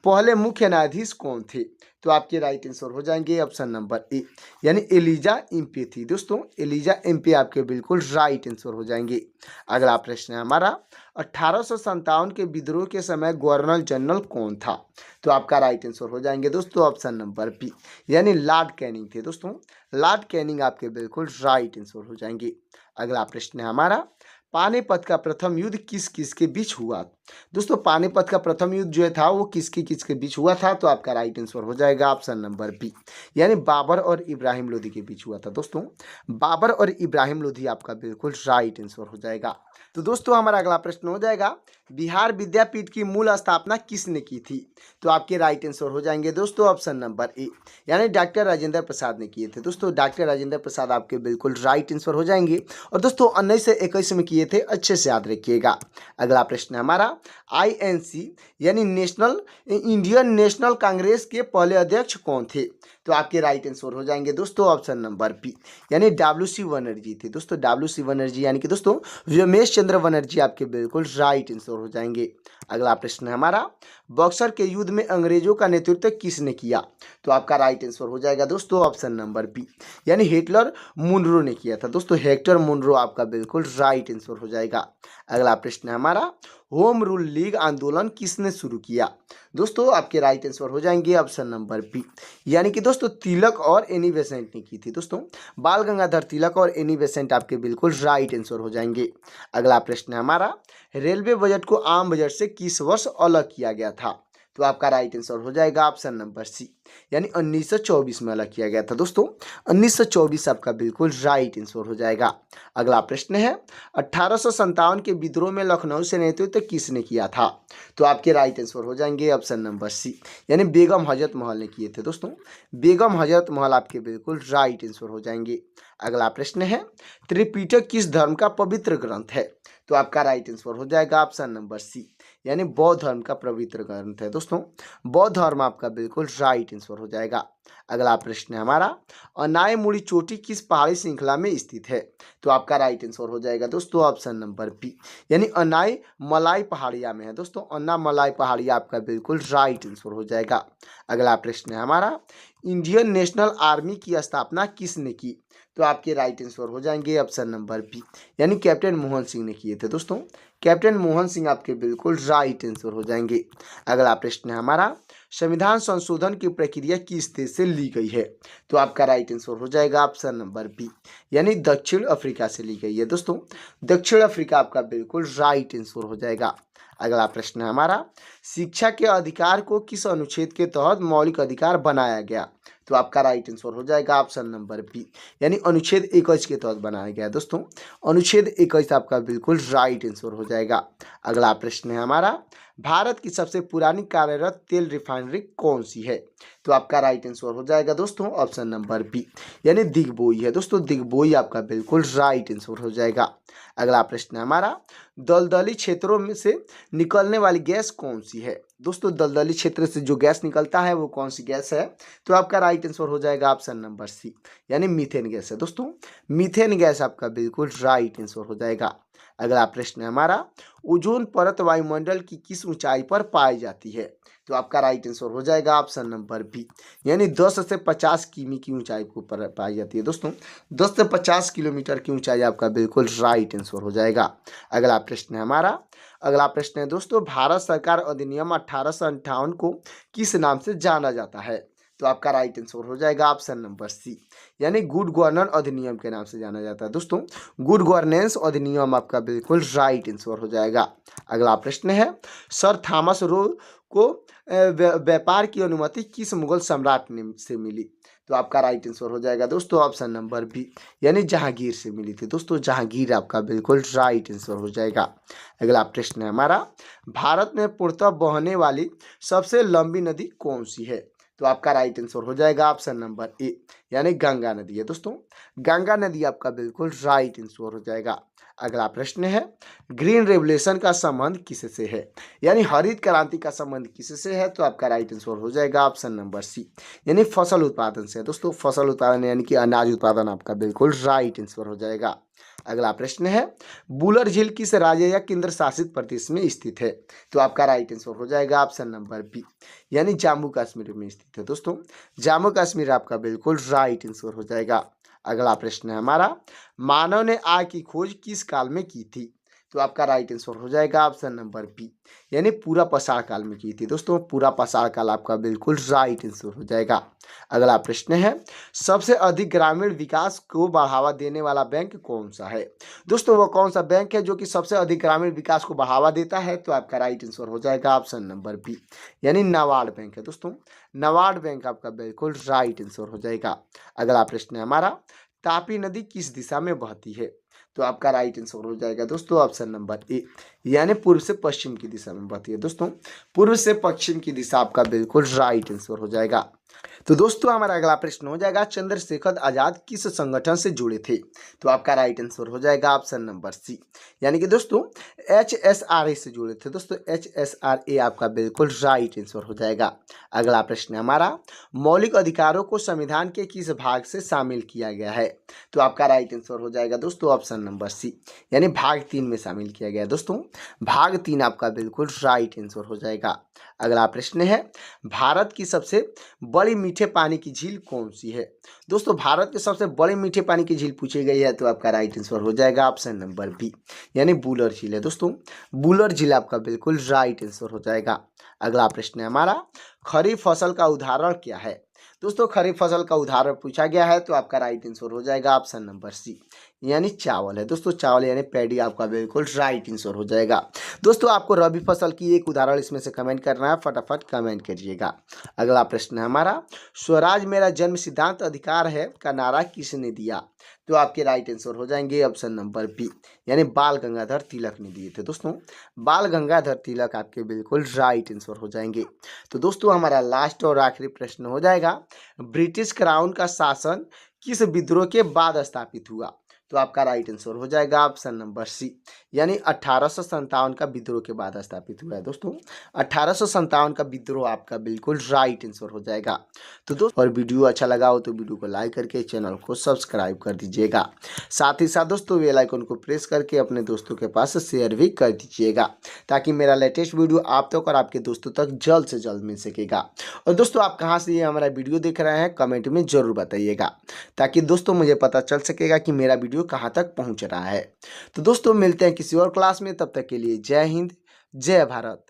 पहले मुख्य न्यायाधीश कौन थे? तो आपके राइट आंसर हो जाएंगे ऑप्शन नंबर ए, यानी एलिजा एम्पे थी। दोस्तों एलिजा एम्पे आपके बिल्कुल राइट आंसर हो जाएंगे। अगला प्रश्न है हमारा, 1857 के विद्रोह के समय गवर्नर जनरल कौन था? तो आपका राइट आंसर हो जाएंगे दोस्तों ऑप्शन नंबर बी, यानी लॉर्ड कैनिंग थे। दोस्तों लॉर्ड कैनिंग आपके बिल्कुल राइट आंसर हो जाएंगे। अगला प्रश्न है हमारा, पानीपत का प्रथम युद्ध किस किस के बीच हुआ? दोस्तों पानीपत का प्रथम युद्ध जो था वो किसके बीच हुआ था? तो आपका राइट आंसर हो जाएगा ऑप्शन नंबर बी, यानी बाबर और इब्राहिम लोधी के बीच हुआ था। दोस्तों बाबर और इब्राहिम लोधी आपका बिल्कुल राइट आंसर हो जाएगा। तो दोस्तों हमारा अगला प्रश्न हो जाएगा, बिहार विद्यापीठ की मूल स्थापना किसने की थी? तो आपके राइट आंसर हो जाएंगे दोस्तों ऑप्शन नंबर ए, यानी डॉक्टर राजेंद्र प्रसाद ने किए थे। दोस्तों डॉक्टर राजेंद्र प्रसाद आपके बिल्कुल राइट आंसर हो जाएंगे। और दोस्तों 1921 में किए थे, अच्छे से याद रखिएगा। अगला प्रश्न है हमारा, INC यानी इंडियन नेशनल कांग्रेस के पहले अध्यक्ष कौन थे? तो आपके राइट आंसर हो जाएंगे दोस्तों ऑप्शन नंबर बी, यानी WC बनर्जी थे। दोस्तों WC बनर्जी यानी कि दोस्तों रमेश चंद्र बनर्जी आपके बिल्कुल राइट आंसर हो जाएंगे। अगला प्रश्न है हमारा, बक्सर के युद्ध में अंग्रेजों का नेतृत्व किसने किया? तो आपका राइट आंसर हो जाएगा दोस्तों ऑप्शन नंबर बी, यानी हिटलर मुनरो ने किया था। दोस्तों हेक्टर मुनरो आपका बिल्कुल राइट आंसर हो जाएगा। अगला प्रश्न है हमारा, होम रूल लीग आंदोलन किसने शुरू किया? दोस्तों आपके राइट आंसर हो जाएंगे ऑप्शन नंबर बी, यानी कि दोस्तों तिलक और एनी बेसेंट ने की थी। दोस्तों बाल गंगाधर तिलक और एनी बेसेंट आपके बिल्कुल राइट आंसर हो जाएंगे। अगला प्रश्न है हमारा, रेलवे बजट को आम बजट से किस वर्ष अलग किया गया था? तो आपका राइट आंसर हो जाएगा ऑप्शन नंबर सी, यानी 1924 में अलग किया गया था। दोस्तों 1924 आपका बिल्कुल राइट आंसर हो जाएगा। अगला प्रश्न है, 1857 के विद्रोह में लखनऊ से नेतृत्व किसने किया था? तो आपके राइट आंसर हो जाएंगे ऑप्शन नंबर सी, यानी बेगम हजरत महल ने किए थे। दोस्तों बेगम हजरत महल आपके बिल्कुल राइट आंसर हो जाएंगे। अगला प्रश्न है, त्रिपिटक किस धर्म का पवित्र ग्रंथ है? तो आपका राइट आंसर हो जाएगा ऑप्शन नंबर सी, यानी बौद्ध धर्म का पवित्र ग्रंथ है। दोस्तों बौद्ध धर्म आपका बिल्कुल राइट आंसर हो जाएगा। अगला प्रश्न है हमारा, अनायमुड़ी चोटी किस पहाड़ी श्रृंखला में स्थित है? तो आपका राइट आंसर हो जाएगा दोस्तों ऑप्शन नंबर बी, यानी अनाई मलाई पहाड़िया में है। दोस्तों अन्ना मलाई पहाड़िया आपका बिल्कुल राइट आंसर हो जाएगा। अगला प्रश्न है हमारा, इंडियन नेशनल आर्मी की स्थापना किसने की? तो आपके राइट आंसर हो जाएंगे ऑप्शन नंबर बी, यानी कैप्टन मोहन सिंह ने किए थे दोस्तों। कैप्टन मोहन सिंह आपके बिल्कुल राइट आंसर हो जाएंगे। अगला प्रश्न है हमारा, संविधान संशोधन की प्रक्रिया किस देश से ली गई है? तो आपका राइट आंसर हो जाएगा ऑप्शन नंबर बी, यानी दक्षिण अफ्रीका से ली गई है दोस्तों। दक्षिण अफ्रीका आपका बिल्कुल राइट आंसर हो जाएगा। अगला प्रश्न है हमारा, शिक्षा के अधिकार को किस अनुच्छेद के तहत मौलिक अधिकार बनाया गया? तो आपका राइट आंसर हो जाएगा ऑप्शन नंबर बी, यानी अनुच्छेद 21 के तहत बनाया गया है दोस्तों। अनुच्छेद 21 आपका बिल्कुल राइट आंसर हो जाएगा। अगला प्रश्न है हमारा, भारत की सबसे पुरानी कार्यरत तेल रिफाइनरी कौन सी है? तो आपका राइट आंसर हो जाएगा दोस्तों ऑप्शन नंबर बी, यानी दिग्बोई है दोस्तों। दिग्बोई आपका बिल्कुल राइट आंसर हो जाएगा। अगला प्रश्न है हमारा, दलदली क्षेत्रों में से निकलने वाली गैस कौन सी है? दोस्तों दलदली क्षेत्र से जो गैस निकलता है वो कौन सी गैस है? तो आपका राइट आंसर हो जाएगा ऑप्शन नंबर सी, यानी मीथेन गैस है दोस्तों। मीथेन गैस आपका बिल्कुल राइट आंसर हो जाएगा। अगला प्रश्न है हमारा, ओजोन परत वायुमंडल की किस ऊंचाई पर पाई जाती है? तो आपका राइट आंसर हो जाएगा ऑप्शन नंबर बी, यानी 10 से 50 किमी की ऊंचाई के ऊपर पाई जाती है दोस्तों। 10 से 50 किलोमीटर की ऊंचाई आपका बिल्कुल राइट आंसर हो जाएगा। अगला प्रश्न है हमारा, अगला प्रश्न है दोस्तों, भारत सरकार अधिनियम 1858 को किस नाम से जाना जाता है? तो आपका राइट आंसर हो जाएगा ऑप्शन नंबर सी, यानी गुड गवर्नेंस अधिनियम के नाम से जाना जाता है दोस्तों। गुड गवर्नेंस अधिनियम आपका बिल्कुल राइट आंसर हो जाएगा। अगला प्रश्न है, सर थॉमस रो को व्यापार की अनुमति किस मुगल सम्राट ने से मिली? तो आपका राइट आंसर हो जाएगा दोस्तों ऑप्शन नंबर बी, यानी जहांगीर से मिली थी दोस्तों। जहांगीर आपका बिल्कुल राइट आंसर हो जाएगा। अगला प्रश्न है हमारा, भारत में पूर्णतः बहने वाली सबसे लंबी नदी कौन सी है? तो आपका राइट आंसर हो जाएगा ऑप्शन नंबर ए, यानी गंगा नदी है दोस्तों। गंगा नदी आपका बिल्कुल राइट आंसर हो जाएगा। अगला प्रश्न है, ग्रीन रेवोल्यूशन का संबंध किससे है? यानी हरित क्रांति का संबंध किससे है? तो आपका राइट आंसर हो जाएगा ऑप्शन नंबर सी, यानी फसल उत्पादन से दोस्तों। फसल उत्पादन यानी कि अनाज उत्पादन आपका बिल्कुल राइट आंसर हो जाएगा। अगला प्रश्न है, बुलर झील किस राज्य या केंद्र शासित प्रदेश में स्थित है? तो आपका राइट आंसर हो जाएगा ऑप्शन नंबर बी, यानी जम्मू कश्मीर में स्थित है दोस्तों। जम्मू कश्मीर आपका बिल्कुल राइट आंसर हो जाएगा। अगला प्रश्न है हमारा, मानव ने आग की खोज किस काल में की थी? तो आपका राइट आंसर हो जाएगा ऑप्शन नंबर बी, यानी पूरा पाषाण काल में की थी दोस्तों। पूरा पाषाण काल आपका बिल्कुल राइट आंसर हो जाएगा। अगला प्रश्न है, सबसे अधिक ग्रामीण विकास को बढ़ावा देने वाला बैंक कौन सा है? दोस्तों वो कौन सा बैंक है जो कि सबसे अधिक ग्रामीण विकास को बढ़ावा देता है? तो आपका राइट आंसर हो जाएगा ऑप्शन नंबर बी, यानी नाबार्ड बैंक है दोस्तों। नाबार्ड बैंक आपका बिल्कुल राइट आंसर हो जाएगा। अगला प्रश्न है हमारा, तापी नदी किस दिशा में बहती है? तो आपका राइट आंसर हो जाएगा दोस्तों ऑप्शन नंबर ए, यानी पूर्व से पश्चिम की दिशा में बहती है दोस्तों। पूर्व से पश्चिम की दिशा आपका बिल्कुल राइट आंसर हो जाएगा। तो दोस्तों हमारा अगला प्रश्न हो जाएगा, चंद्रशेखर आजाद किस संगठन से जुड़े थे? तो आपका राइट आंसर हो जाएगा ऑप्शन नंबर सी, यानी कि दोस्तों HSRA से जुड़े थे दोस्तों। HSRA आपका बिल्कुल राइट आंसर हो जाएगा। अगला प्रश्न है हमारा, मौलिक अधिकारों को संविधान के किस भाग से शामिल किया गया है? तो आपका राइट आंसर हो जाएगा दोस्तों ऑप्शन नंबर सी, यानी भाग 3 में शामिल किया गया है दोस्तों। भाग 3 आपका बिल्कुल राइट आंसर हो जाएगा। अगला प्रश्न है, भारत की सबसे बड़ी मीठे पानी की झील कौन सी है? दोस्तों भारत की सबसे बड़ी मीठे पानी की झील पूछी गई है, तो आपका राइट आंसर हो जाएगा ऑप्शन नंबर बी, यानी बुलर झील है दोस्तों। बुलर झील आपका बिल्कुल राइट आंसर हो जाएगा। अगला प्रश्न है हमारा, खरीफ फसल का उदाहरण क्या है? दोस्तों खरीफ फसल का उदाहरण पूछा गया है, तो आपका राइट आंसर हो जाएगा ऑप्शन नंबर सी, यानी चावल है दोस्तों। चावल यानी पैडी आपका बिल्कुल राइट आंसर हो जाएगा। दोस्तों आपको रबी फसल की एक उदाहरण इसमें से कमेंट करना है, फटाफट कमेंट करिएगा। अगला प्रश्न है हमारा, स्वराज मेरा जन्म सिद्धांत अधिकार है का नारा किसने दिया? तो आपके राइट आंसर हो जाएंगे ऑप्शन नंबर बी, यानी बाल गंगाधर तिलक ने दिए थे दोस्तों। बाल गंगाधर तिलक आपके बिल्कुल राइट आंसर हो जाएंगे। तो दोस्तों हमारा लास्ट और आखिरी प्रश्न हो जाएगा, ब्रिटिश क्राउन का शासन किस विद्रोह के बाद स्थापित हुआ? तो आपका राइट आंसर हो जाएगा ऑप्शन नंबर सी, यानी 1857 का विद्रोह के बाद स्थापित हुआ है दोस्तों। 1857 का विद्रोह आपका बिल्कुल राइट आंसर हो जाएगा। तो दोस्तों, और वीडियो अच्छा लगा हो तो वीडियो को लाइक करके चैनल को सब्सक्राइब कर दीजिएगा। साथ ही साथ दोस्तों बेल आइकन को प्रेस करके अपने दोस्तों के पास शेयर भी कर दीजिएगा, ताकि मेरा लेटेस्ट वीडियो आप तक और आपके दोस्तों तक जल्द से जल्द मिल सकेगा। और दोस्तों, आप कहाँ से ये हमारा वीडियो देख रहे हैं कमेंट में जरूर बताइएगा, ताकि दोस्तों मुझे पता चल सकेगा कि मेरा वीडियो कहाँ तक पहुँच रहा है। तो दोस्तों मिलते हैं किसी और क्लास में, तब तक के लिए जय हिंद, जय भारत।